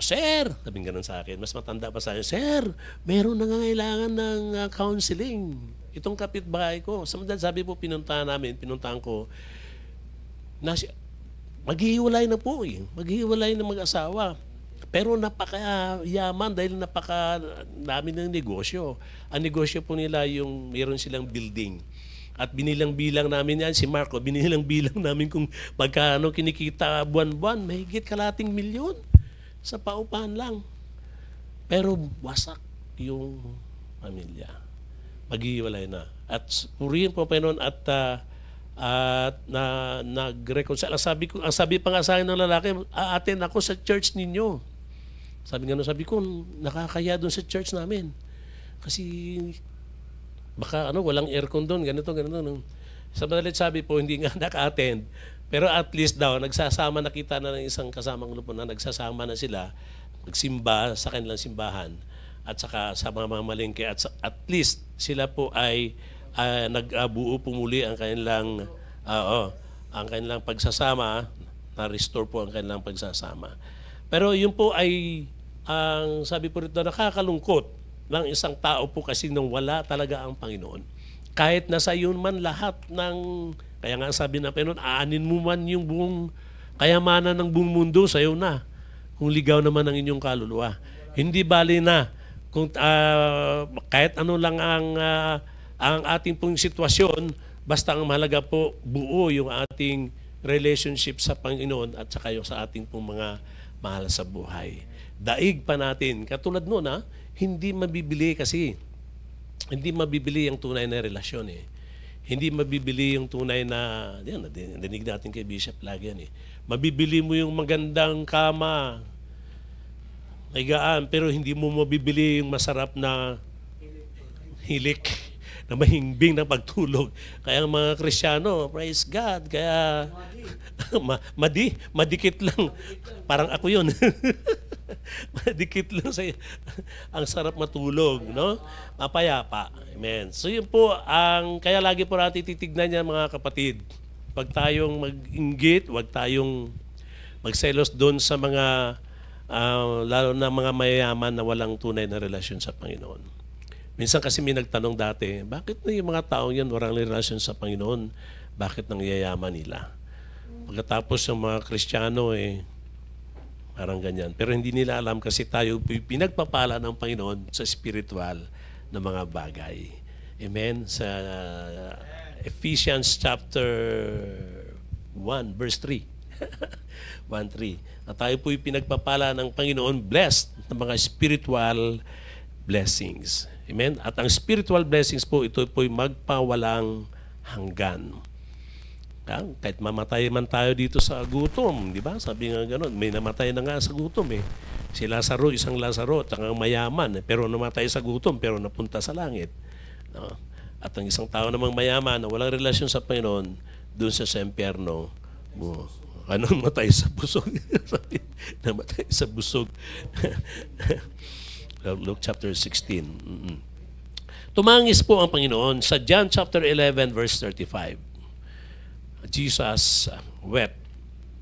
Sir, sabing ganun sa akin, mas matanda pa sa akin, Sir, meron nangangailangan ng counseling. Itong kapitbahay ko. Sabi po, pinuntahan ko, maghihiwalay na po maghihiwalay na mag-asawa. Pero napakayaman dahil napakadami ng negosyo. Ang negosyo po nila yung meron silang building. At binilang-bilang namin yan, si Marco, binilang-bilang namin kung magkano kinikita buwan-buwan, mahigit kalating milyon sa paupahan lang. Pero wasak yung pamilya. Maghihiwalay na. At purihin po Panginoon at nag-reconcile. Ang sabi pa nga sa akin ng lalaki, aaten ako sa church ninyo. Sabi ko, nakakaya doon sa church namin. Kasi baka walang aircon doon, ganito. Sa madalit sabi po, hindi nga naka-attend. Pero at least daw, nagsasama, nakita na ng isang kasamang lupon na nagsasama na sila, magsimba sa kanilang simbahan at saka sa mga malengke. At least sila po ay nag-abuo pumuli ang kanilang pagsasama, na-restore po ang kanilang pagsasama. Pero yun po ay ang sabi po rito, nakakalungkot ng isang tao po kasi nung wala talaga ang Panginoon. Kahit nasa yun man lahat ng, kaya nga sabi na Panginoon, aanin mo man yung buong kayamanan ng buong mundo, sa'yo na. Kung ligaw naman ang inyong kaluluwa. Hindi bali na kung kahit ano lang ang ating pong sitwasyon, basta ang mahalaga po, buo yung ating relationship sa Panginoon at saka yung sa ating pong mga mahal sa buhay. Daig pa natin. Katulad nun, hindi mabibili kasi. Hindi mabibili ang tunay na relasyon Hindi mabibili yung tunay na, yan, nadinig natin kay Bishop lagi yan Mabibili mo yung magandang kama, may gaan, pero hindi mo mabibili yung masarap na hilik. Na mahimbing na pagtulog. Kaya ang mga Kristiyano, praise God, kaya madikit lang. Parang ako yun. Madikit lang sa ang sarap matulog, no? Mapayapa. Amen. So yun po, kaya lagi po natin titignan yan mga kapatid. Huwag tayong mag-inggit, huwag tayong magselos doon sa mga, lalo na mga mayayaman na walang tunay na relasyon sa Panginoon. Minsan kasi may nagtanong dati, bakit na yung mga taong yan walang relasyon sa Panginoon? Bakit nangyayaman nila? Pagkatapos yung mga Kristiyano, parang ganyan. Pero hindi nila alam kasi tayo pinagpapala ng Panginoon sa spiritual na mga bagay. Amen? Sa Ephesians chapter 1, verse 3. 1:3. Na tayo po'y pinagpapala ng Panginoon, blessed ng mga spiritual blessings. Amen? At ang spiritual blessings po, ito po'y magpawalang hanggan. Kahit mamatay man tayo dito sa gutom, di ba? Sabi nga gano'n, may namatay na nga sa gutom eh. Si Lazaro, isang Lazaro, at ang mayaman, pero namatay sa gutom, pero napunta sa langit. No? At ang isang tao namang mayaman na walang relasyon sa Panginoon, doon sa impyerno, namatay sa busog. Namatay sa busog. Luke chapter 16. Tumangis po ang Panginoon sa John chapter 11 verse 35. Jesus wept.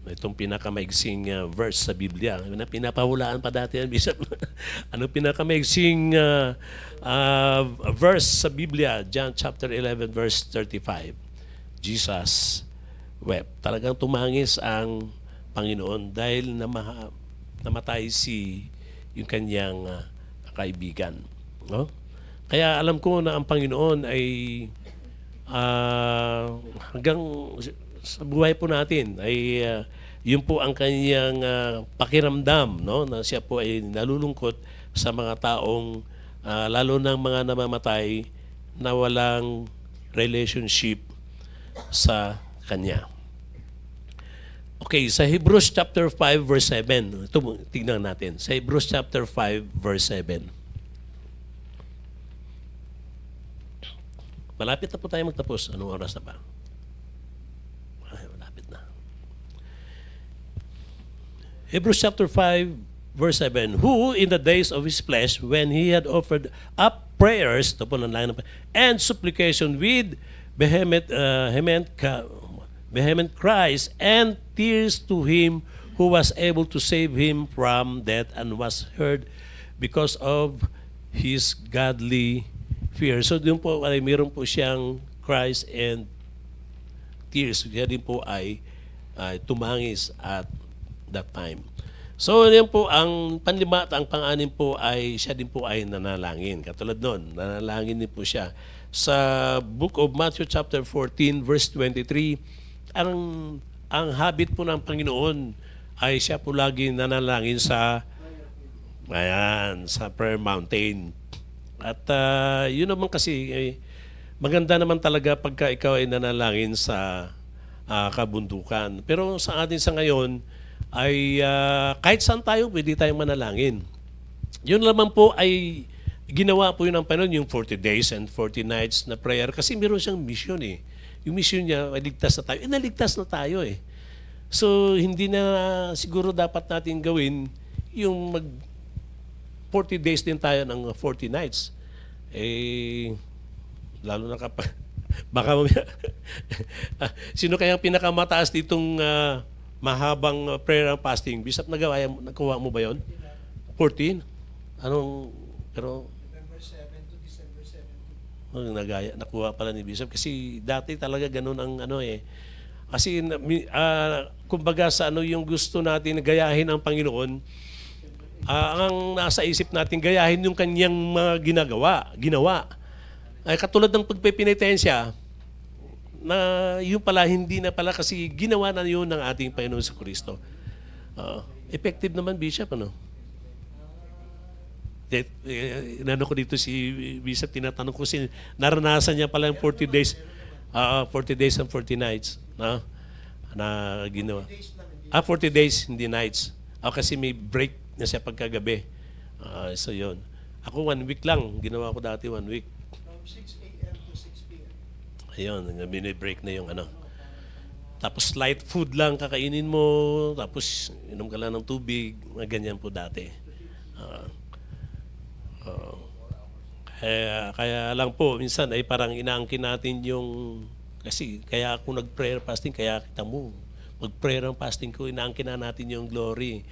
Itong pinakamaigsing verse sa Biblia. Pinapahulaan pa dati yan, Bishop. Ano pinakamaigsing verse sa Biblia? John chapter 11 verse 35. Jesus wept. Talagang tumangis ang Panginoon dahil namatay yung kanyang kaibigan. No? Kaya alam ko na ang Panginoon ay hanggang sa buhay po natin ay yun po ang kanyang pakiramdam, no? Na siya po ay nalulungkot sa mga taong lalo ng mga namamatay na walang relationship sa kanya. Okay, sa Hebrews chapter 5 verse 7. Ito tignan natin. Sa Hebrews chapter 5 verse 7. Malapit na po tayo magtapos. Anong oras na ba? Malapit na. Hebrews chapter 5 verse 7. Who in the days of his flesh, when he had offered up prayers, and supplication with vehement cries and tears to him who was able to save him from death and was heard because of his godly fear. So doon po ay mayroon po siyang cries and tears. Siya din po ay tumangis at that time. So yan po ang panlima at ang pang-anim po ay siya din po ay nanalangin. Katulad noon, nanalangin din po siya. Sa book of Matthew chapter 14 verse 23, ang habit po ng Panginoon ay siya po lagi nanalangin sa prayer mountain. At yun naman kasi maganda naman talaga pagka ikaw ay nanalangin sa kabundukan. Pero sa atin sa ngayon ay kahit saan tayo pwede tayong manalangin. Yun naman po ay ginawa po yun ng Panginoon, yung 40 days and 40 nights na prayer kasi meron siyang mission eh. Yung mission niya ay ligtas na tayo. Naligtas na tayo eh. So hindi na siguro dapat natin gawin yung 40 days din tayo ng 40 nights. Lalo na kapag baka sino kayang pinakamataas ditong mahabang prayer and fasting? Bishop, nagawa mo ba yon? 14? Anong, pero November 7 to December 7. Nakuha pala ni Bishop kasi dati talaga ganun ang kasi kumbaga sa yung gusto natin gayahin ang Panginoon, ang nasa isip natin gayahin yung kanyang mga ginawa. Ay katulad ng pagpipinitensya na yun pala hindi na pala kasi ginawa na yun ng ating Panginoon sa Kristo. Effective naman, Bishop, ano? Inano ko dito si Bishop, tinatanong ko naranasan niya pala yung 40 days. 40 days and 40 nights na ginawa. 40 days, hindi nights. Kasi may break na siya pagkagabi. So yun. Ako 1 week lang. Ginawa ko dati 1 week. From 6 a.m. to 6 p.m. Ayun, mini-break na yung Tapos light food lang kakainin mo. Tapos inom ka lang ng tubig. Ganyan po dati. Kaya lang po, minsan ay parang inaangkin natin yung Kasi kaya ako nag-prayer fasting, kaya kita mo, mag-prayer ang fasting ko, inaangkin na natin yung glory.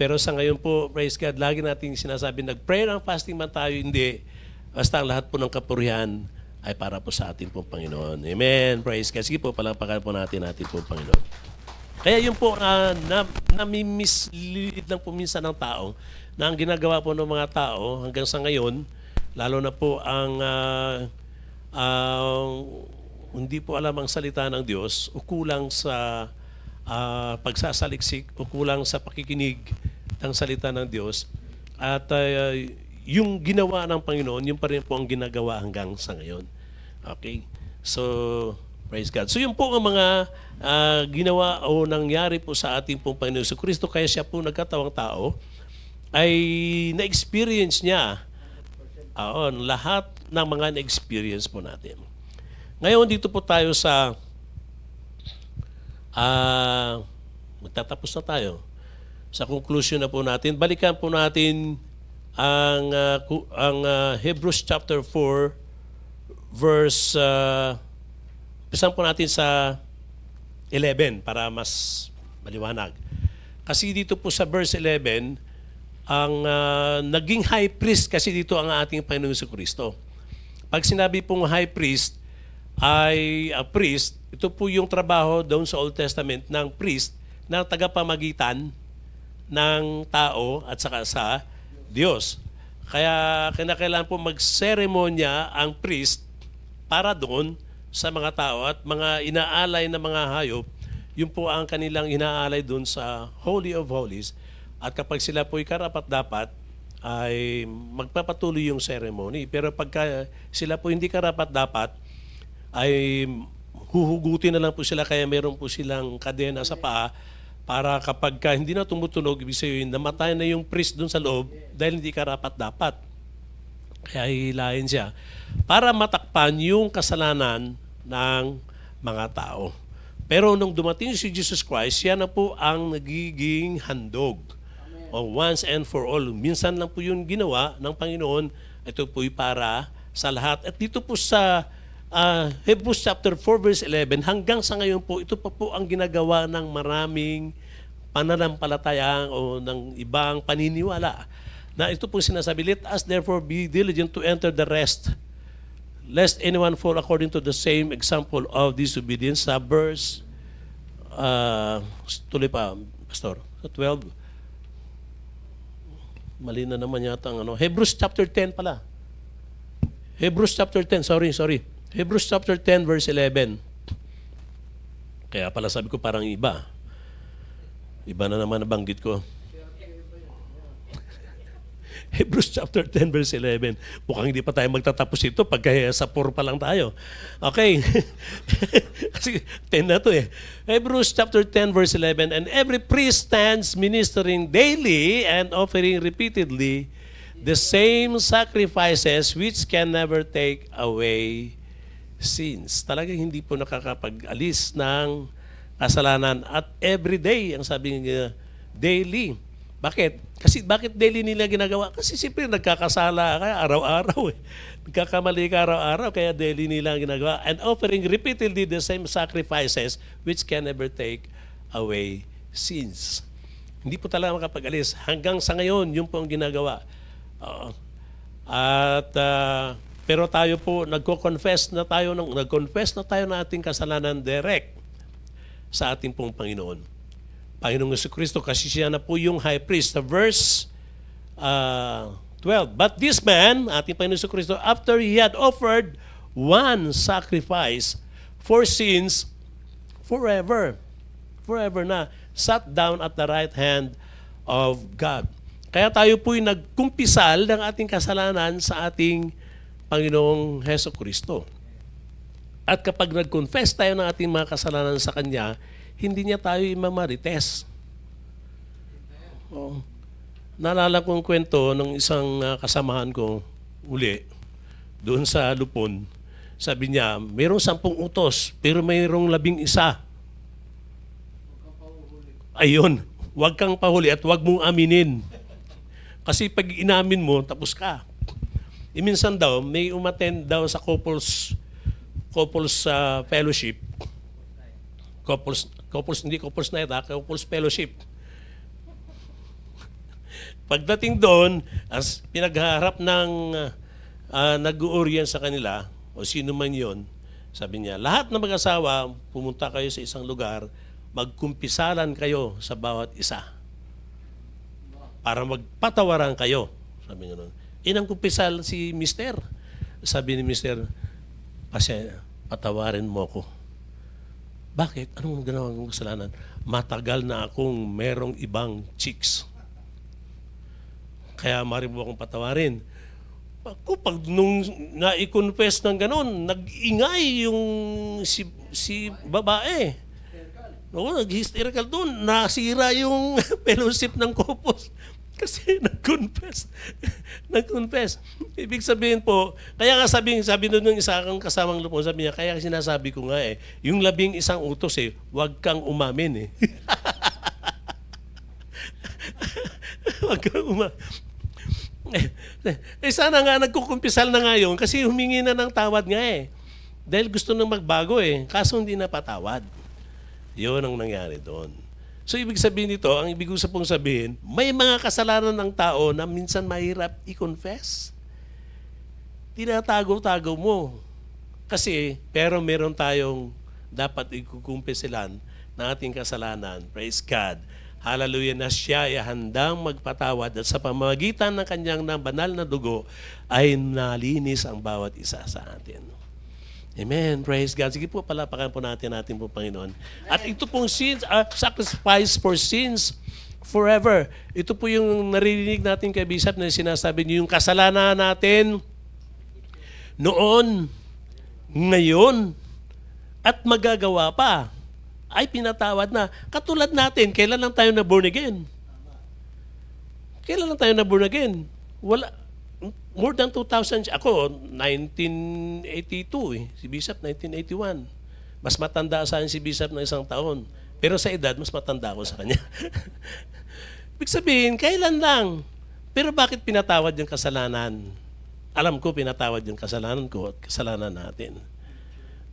Pero sa ngayon po, praise God, lagi natin sinasabi, nag-prayer ang fasting man tayo, hindi. Basta ang lahat po ng kapurihan ay para po sa atin po, Panginoon. Amen. Praise God. Sige po, palakpakan po natin po, Panginoon. Kaya yun po, nami-mislead lang po minsan ng tao na ang ginagawa po ng mga tao hanggang sa ngayon, lalo na po ang hindi po alam ang salita ng Diyos o kulang sa pagsasaliksik o kulang sa pakikinig ng salita ng Diyos. At yung ginawa ng Panginoon, yun pa rin po ang ginagawa hanggang sa ngayon. Okay? So, praise God. So yun po ang mga ginawa o nangyari po sa ating pong Panginoon sa Kristo, kaya siya po nagkatawang tao, ay na-experience niya lahat ng mga na-experience po natin. Ngayon, dito po tayo sa magtatapos na tayo. Sa conclusion na po natin, balikan po natin ang Hebrews chapter 4 verse pisan po natin sa 11 para mas maliwanag. Kasi dito po sa verse 11, ang naging high priest kasi dito ang ating Panginoon Jesucristo. Pag sinabi pong high priest ay a priest, ito po yung trabaho doon sa Old Testament ng priest na tagapamagitan ng tao at saka sa Diyos. Kaya kinakailangan po magseremonya ang priest para doon sa mga tao at mga inaalay na mga hayop, yun po ang kanilang inaalay doon sa Holy of Holies. At kapag sila po'y karapat-dapat, ay magpapatuloy yung ceremony. Pero pagka sila po hindi karapat-dapat, ay huhugutin na lang po sila, kaya meron po silang kadena sa paa para kapag hindi na tumutunog, ibig sabihin, namatay na yung priest doon sa loob dahil hindi karapat-dapat. Kaya hihilahin siya para matakpan yung kasalanan ng mga tao. Pero nung dumating si Jesus Christ, siya na po ang nagiging handog. O once and for all. Minsan lang po yung ginawa ng Panginoon, ito po'y para sa lahat. At dito po sa Hebrews chapter 4 verse 11, hanggang sa ngayon po, ito pa po ang ginagawa ng maraming pananampalatayang o ng ibang paniniwala. Na ito po sinasabi, let us therefore be diligent to enter the rest, lest anyone fall according to the same example of disobedience. Sa verse, tuloy pa, Pastor, sa 12, mali na naman yata ang Hebrews chapter 10 pala. Hebrews chapter 10, sorry. Hebrews chapter 10 verse 11. Kaya pala sabi ko parang iba. Iba na naman nabanggit ko. Hebrews chapter 10 verse 11. Mukhang hindi pa tayo magtatapos ito pagka sa 4 pa lang tayo. Okay. Kasi 10 na to eh. Hebrews chapter 10 verse 11. And every priest stands ministering daily and offering repeatedly the same sacrifices which can never take away sins. Talagang hindi po nakakapag-alis ng kasalanan. At every day, ang sabi niya, daily. Bakit? Kasi bakit daily nila ginagawa? Kasi siyempre nagkakasala kaya araw-araw eh. Nagkakamali ka araw-araw kaya daily nila ginagawa. And offering repeatedly the same sacrifices which can never take away sins. Hindi po talaga makapag-alis. Hanggang sa ngayon, yun po ang ginagawa. Pero tayo po, nagko-confess na tayo ng ating kasalanan direct sa ating pong Panginoon. Panginoong Jesucristo, kasi siya na po yung high priest. Sa verse 12, but this man, ating Panginoong Jesucristo, after he had offered one sacrifice for sins forever na, sat down at the right hand of God. Kaya tayo po'y nagkumpisal ng ating kasalanan sa ating Panginoong Jesucristo. At kapag nag-confess tayo ng ating mga kasalanan sa Kanya, hindi niya tayo imamarites. Naalala kong kwento ng isang kasamahan ko uli, doon sa Lupon. Sabi niya, mayroong 10 utos, pero mayroong 11. Ayun, huwag kang pahuli at huwag mong aminin. Kasi pag inamin mo, tapos ka. Minsan daw, may umattend daw sa couples couples fellowship. Hindi couples night, couples fellowship. Pagdating doon, as pinagharap ng nag-uuryan sa kanila, o sino man yon, sabi niya, lahat ng mag-asawa, pumunta kayo sa isang lugar, magkumpisalan kayo sa bawat isa para magpatawaran kayo. Sabi nga nun. Inang kumpisal si Mister. Sabi ni Mister, patawarin mo ko. Bakit? Anong ginawa kong kasalanan? Matagal na akong merong ibang chicks. Kaya maaari mo akong patawarin. Ako, pag nung na-confess ng ganon, nag-ingay yung si babae. Oo, nag-hysterical doon. Nasira yung fellowship ng couples. Kasi nag-confess. Ibig sabihin po, kaya nga sabi doon ng isa kang kasamang lupon, sabi niya, kaya sinasabi ko nga yung 11 utos huwag kang umamin Huwag kang umamin. Sana nga nagkukumpisal na ngayon kasi humingi na ng tawad nga Dahil gusto nang magbago kaso hindi napatawad. Yun ang nangyari doon. So ibig sabihin nito, ang ibig ko pong sabihin, may mga kasalanan ng tao na minsan mahirap i-confess. Tinatago-tago mo. Kasi, pero meron tayong dapat ikukumpisilan na ating kasalanan. Praise God. Hallelujah, na siya ay handang magpatawad at sa pamamagitan ng kanyang banal na dugo ay nalinis ang bawat isa sa atin. Amen. Praise God. Sige po, palapakan po natin po, Panginoon. At ito pong sins, sacrifice for sins forever. Ito po yung naririnig natin kay Bishop na sinasabi niyo, yung kasalanan natin noon, ngayon, at magagawa pa ay pinatawad na. Katulad natin, kailan lang tayo na born again? Kailan lang tayo na born again? Wala. More than 2,000. Ako, 1982 Si Bishop, 1981. Mas matanda sa akin si Bishop ng 1 taon. Pero sa edad, mas matanda ako sa kanya. Ibig sabihin, kailan lang? Pero bakit pinatawad yung kasalanan? Alam ko, pinatawad yung kasalanan ko at kasalanan natin.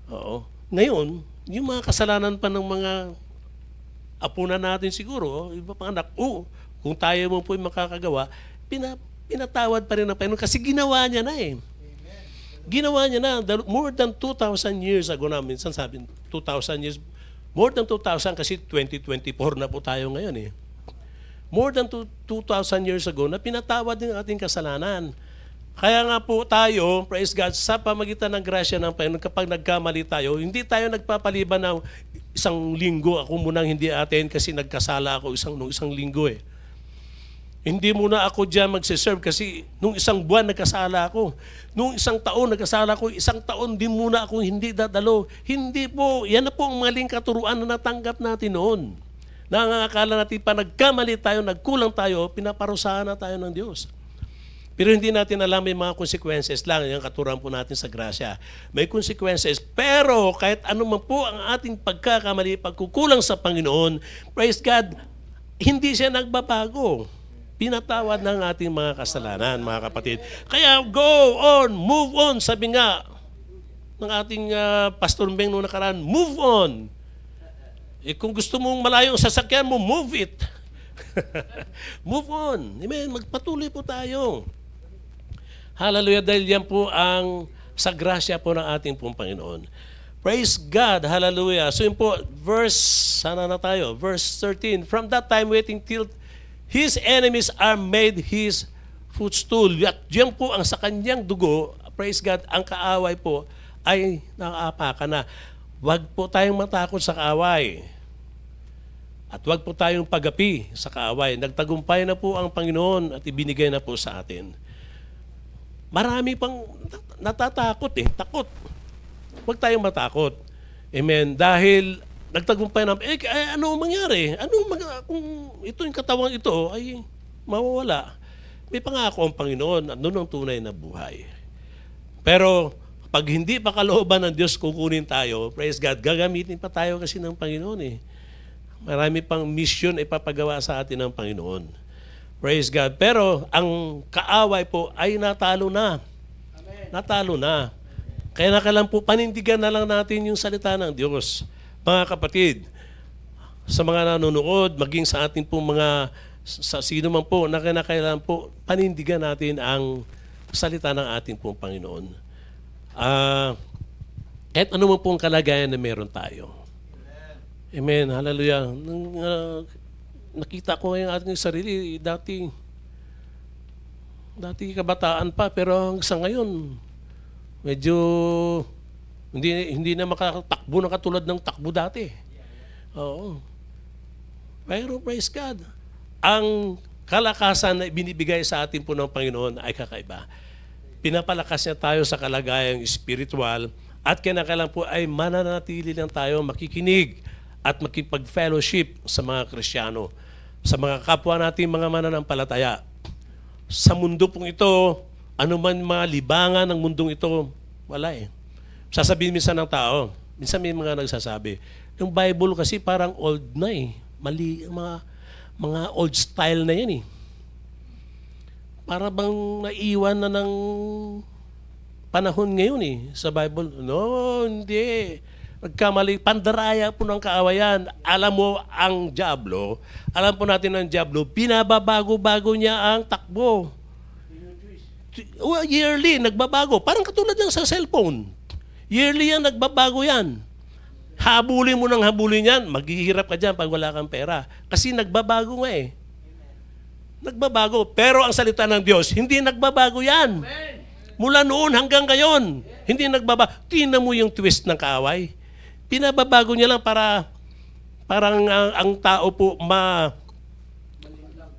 Oo. Ngayon, yung mga kasalanan pa ng mga apunan natin siguro, iba pang anak, kung tayo mo po yung makakagawa, pinatawad pa rin ng Panginoon kasi ginawa niya na Ginawa niya na. More than 2,000 years ago na, minsan sabi, 2,000 years, more than 2,000 kasi 2024 na po tayo ngayon More than 2,000 years ago na pinatawad din ang ating kasalanan. Kaya nga po tayo, praise God, sa pamagitan ng grasya ng Panginoon, kapag nagkamali tayo, hindi tayo nagpapaliban ng 1 linggo. Ako munang hindi atin kasi nagkasala ako isang linggo Hindi muna ako diyan magse-serve kasi nung 1 buwan nagkasala ako. Nung 1 taon nagkasala ako, 1 taon din muna ako hindi dadalo. Hindi po, yan na po ang maling katuruan na natanggap natin noon. Nangangakala natin pa nagkamali tayo, nagkulang tayo, pinaparusahan na tayo ng Diyos. Pero hindi natin alam may mga consequences lang. Yung katuruan po natin sa grasya. May consequences. Pero kahit ano man po ang ating pagkakamali, pagkukulang sa Panginoon, praise God, hindi siya nagbabago. Pinatawad ng ating mga kasalanan, mga kapatid. Kaya go on, move on. Sabi nga ng ating Pastor Beng noong nakaraan, move on. Kung gusto mong malayo ang sasakyan mo, move it. Move on. Amen. Magpatuloy po tayo. Hallelujah. Dahil yan po ang sa grasya po ng ating pong Panginoon. Praise God. Hallelujah. So yun po, sana na tayo. Verse 13. From that time waiting till his enemies are made his footstool. At diyan po ang sa kanyang dugo, praise God, ang kaaway po ay nakaapakan na. Huwag po tayong matakot sa kaaway. At huwag po tayong pagapi sa kaaway. Nagtagumpay na po ang Panginoon at ibinigay na po sa atin. Marami pang natatakot takot. Huwag tayong matakot. Amen. Dahil nagtagumpay na, ano mangyari? Kung ito yung katawang ito ay mawawala. May pangako ang Panginoon at doon ang tunay na buhay. Pero pag hindi pa kalooban ng Diyos kukunin tayo, praise God, gagamitin pa tayo kasi ng Panginoon Marami pang mission ipapagawa sa atin ng Panginoon. Praise God. Pero ang kaaway po ay natalo na. Amen. Natalo na. Kaya nakailan po, panindigan na lang natin yung salita ng Diyos. Mga kapatid, sa mga nanonood, maging sa ating pong mga, sa sino man po, na kinakailangan po, panindigan natin ang salita ng ating pong Panginoon. Kahit ano man pong kalagayan na meron tayo. Amen. Hallelujah. Nakita ko ngayong ating sarili, dati kabataan pa, pero sa ngayon, medyo hindi na makakatakbo na katulad ng takbo dati. Oo. Pero praise God, ang kalakasan na binibigay sa atin po ng Panginoon ay kakaiba. Pinapalakas niya tayo sa kalagayang espiritual at kinakailangan po ay mananatili lang tayo makikinig at makipag-fellowship sa mga Kristiyano, sa mga kapwa natin mga mananampalataya. Sa mundo pong ito, ano man mga libangan ng mundong ito, wala eh. Sasabihin minsan ng tao, minsan may mga nagsasabi, yung Bible kasi parang old na eh. Mali, mga old style na yan eh. Para bang naiwan na ng panahon ngayon eh sa Bible. No, hindi. Nagkamali, pandaraya po ng kaawayan. Alam mo ang diablo, alam po natin ang diablo, binababago-bago niya ang takbo. Yearly, nagbabago. Parang katulad ng sa cellphone. Yearly yan, nagbabago yan. Habulin mo ng habulin yan, maghihirap ka dyan pag wala kang pera. Kasi nagbabago nga eh. Nagbabago. Pero ang salita ng Diyos, hindi nagbabago yan. Mula noon hanggang ngayon, hindi nagbabago. Tingnan mo yung twist ng kaaway. Pinababago niya lang parang ang tao po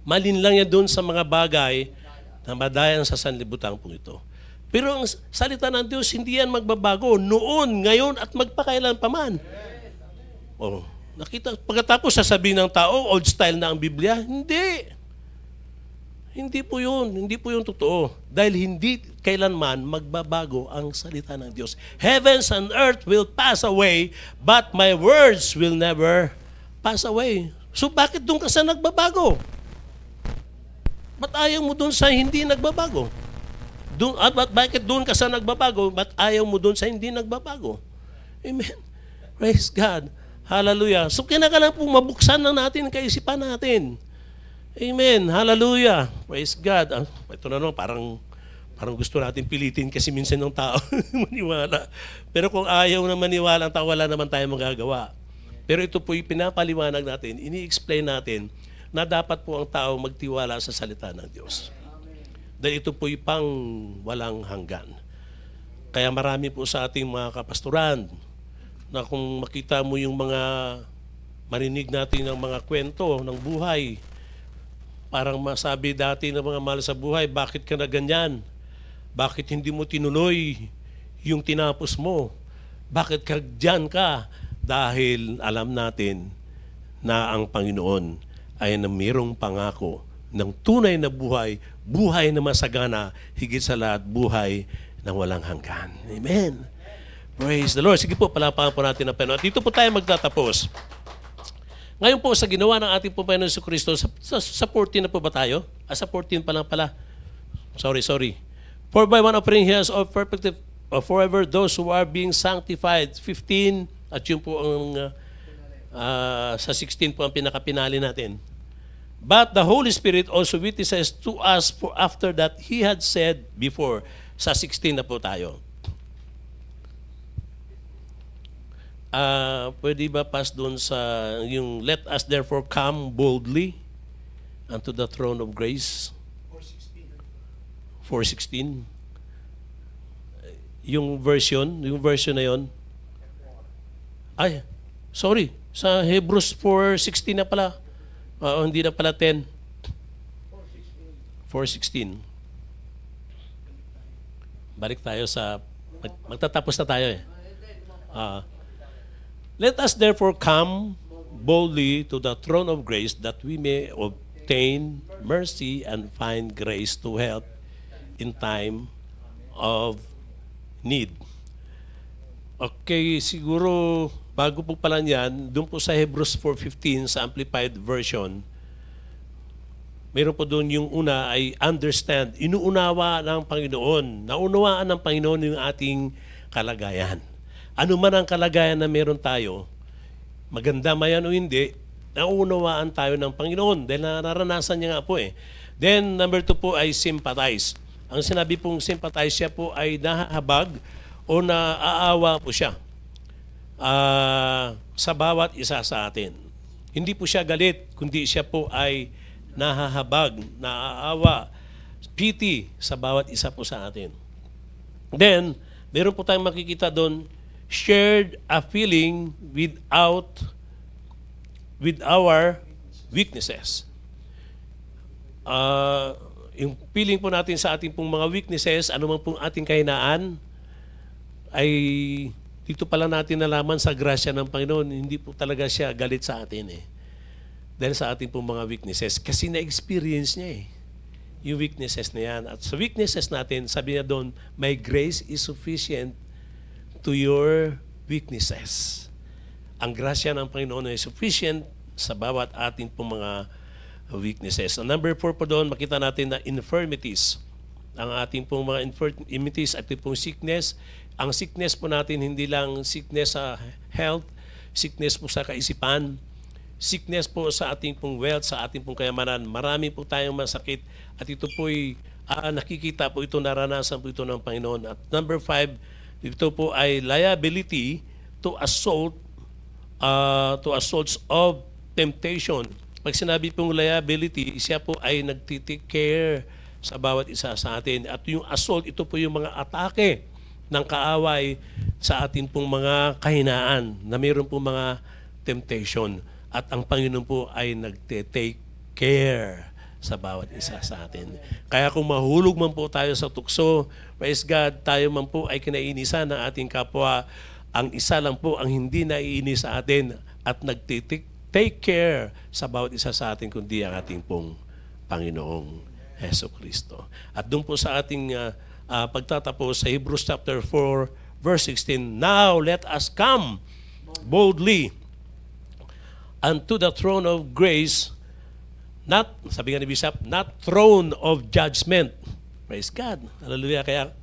malinlang niya doon sa mga bagay na madayan sa sanlibutan po ito. Pero ang salita ng Diyos, hindi yan magbabago. Noon, ngayon, at magpakailan pa man. Oh, nakita, pagkatapos sasabihin ng tao, old style na ang Biblia. Hindi. Hindi po yun. Hindi po yun totoo. Dahil hindi kailanman magbabago ang salita ng Diyos. Heavens and earth will pass away, but my words will never pass away. So bakit doon ka sa nagbabago? Ba't ayaw mo doon sa hindi nagbabago? Bakit doon ka sa nagbabago? Ba't ayaw mo doon sa hindi nagbabago? Amen. Praise God. Hallelujah. So kinakailangan po mabuksan na natin kaisipan natin. Amen. Hallelujah. Praise God. Ito na naman, parang gusto natin pilitin kasi minsan ng tao maniwala. Pero kung ayaw na maniwala ang tao, wala naman tayo magagawa. Pero ito po yung pinapaliwanag natin, ini-explain natin na dapat po ang tao magtiwala sa salita ng Diyos. Dahil ito po yung pang walang hanggan. Kaya marami po sa ating mga kapastoran na kung makita mo yung mga marinig natin ng mga kwento ng buhay, parang masabi dati ng mga mahal sa buhay, bakit ka na ganyan? Bakit hindi mo tinuloy yung tinapos mo? Bakit ka dyan ka? Dahil alam natin na ang Panginoon ay na mayroong pangako ng tunay na buhay, buhay na masagana, higit sa lahat, buhay na walang hanggan. Amen. Praise the Lord. Sige po, palapakan po natin ang Panginoon. At dito po tayo magtatapos. Ngayon po, sa ginawa ng ating Panginoon sa Kristo, sa 14 na po ba tayo? Sa 14 pa lang pala. Sorry. For by one offering he has perfected forever those who are being sanctified. 15, at yun po ang sa 16 po ang pinakapinali natin. But the Holy Spirit also witnesses to us for after that he had said before. Sa 16 na po tayo. Pwede ba pass doon sa yung let us therefore come boldly unto the throne of grace? 4:16. Yung version na yon. Ay, sorry. Sa Hebrews 4:16 na pala. Hindi na pala 10. 4:16. Balik tayo sa magtatapos na tayo eh. Let us therefore come boldly to the throne of grace that we may obtain mercy and find grace to help in time of need. Okay, siguro bago po pala niyan, doon po sa Hebrews 4:15 sa Amplified Version, meron po doon yung una ay understand, inuunawa ng Panginoon, naunawaan ng Panginoon yung ating kalagayan. Ano man ang kalagayan na meron tayo, maganda man yan o hindi, nauunawaan tayo ng Panginoon dahil naranasan niya nga po eh. Then, number 2 po ay sympathize. Ang sinabi pong sympathize, siya po ay nahahabag o naaawa po siya sa bawat isa sa atin. Hindi po siya galit, kundi siya po ay nahahabag, naaawa, pity sa bawat isa po sa atin. Then, meron po tayong makikita doon, shared a feeling with our weaknesses. Yung feeling po natin sa ating pong mga weaknesses, ano man pong ating kahinaan, ay dito pala natin nalaman sa grasya ng Panginoon, hindi po talaga siya galit sa atin eh. Dahil sa ating pong mga weaknesses. Kasi na-experience niya eh. Yung weaknesses na yan. At sa weaknesses natin, sabi niya doon, my grace is sufficient to your weaknesses. Ang grasya ng Panginoon ay sufficient sa bawat ating pong mga weaknesses. Ang number 4 po doon, makita natin na infirmities. Ang ating pong mga infirmities, ating pong sickness. Ang sickness po natin, hindi lang sickness sa health, sickness po sa kaisipan, sickness po sa ating pong wealth, sa ating pong kayamanan. Marami po tayong masakit at ito po'y nakikita po ito, naranasan po ito ng Panginoon. At number 5, ito po ay liability to assaults of temptation. Pag sinabi pong liability, siya po ay nagtitake care sa bawat isa sa atin. At yung assault, ito po yung mga atake ng kaaway sa atin pong mga kahinaan na mayroon pong mga temptation. At ang Panginoon po ay nagte-take care sa bawat isa sa atin. Kaya kung mahulog man po tayo sa tukso, praise God, tayo man po ay kinainisan ng ating kapwa, ang isa lang po ang hindi naiinis sa atin at nagte-take care sa bawat isa sa atin kundi ang ating pong Panginoong Jesucristo. At doon po sa ating pagtatapos sa Hebrews chapter 4 verse 16, now let us come boldly unto the throne of grace, not, sabi nga ni Bishop, not throne of judgment. Praise God. Hallelujah. Kaya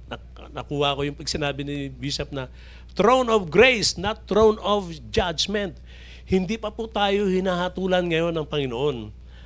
nakuha ko yung sinabi ni Bishop na throne of grace, not throne of judgment. Hindi pa po tayo hinahatulan ngayon ng Panginoon.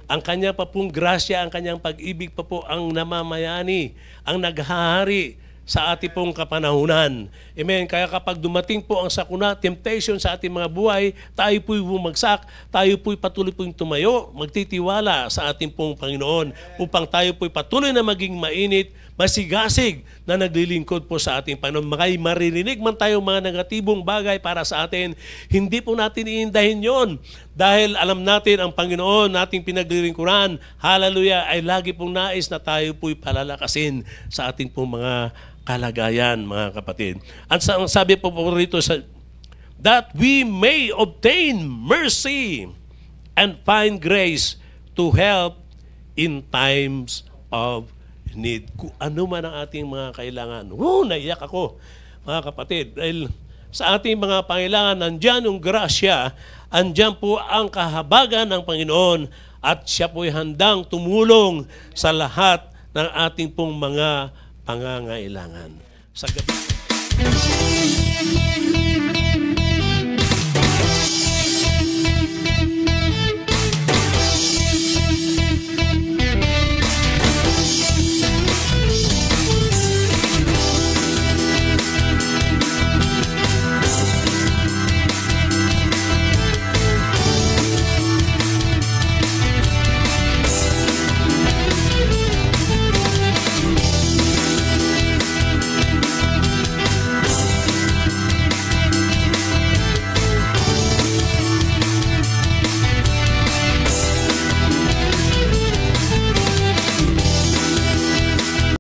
Ang kanya pa pong grasya, ang kanyang pag-ibig pa po ang namamayani, ang naghahari sa ating pong kapanahunan. Amen. Kaya kapag dumating po ang sakuna, temptation sa ating mga buhay, tayo po'y bumagsak, tayo po'y patuloy po'y tumayo, magtitiwala sa ating pong Panginoon upang tayo po'y patuloy na maging mainit, masigasig na naglilingkod po sa ating Panginoon. Makay maririnig man tayong mga negatibong bagay para sa atin, hindi po natin iindahin yon dahil alam natin ang Panginoon nating pinaglilingkuran, hallelujah, ay lagi pong nais na tayo po'y palalakasin sa ating pong mga kalagayan, mga kapatid. At sabi po rito sa that we may obtain mercy and find grace to help in times of need. Kung ano man ang ating mga kailangan. Naiyak ako, mga kapatid. Dahil sa ating mga pangailangan, nandyan yung grasya, andyan po ang kahabagan ng Panginoon at siya po'y handang tumulong sa lahat ng ating pong mga pangangailangan. Sa gabi.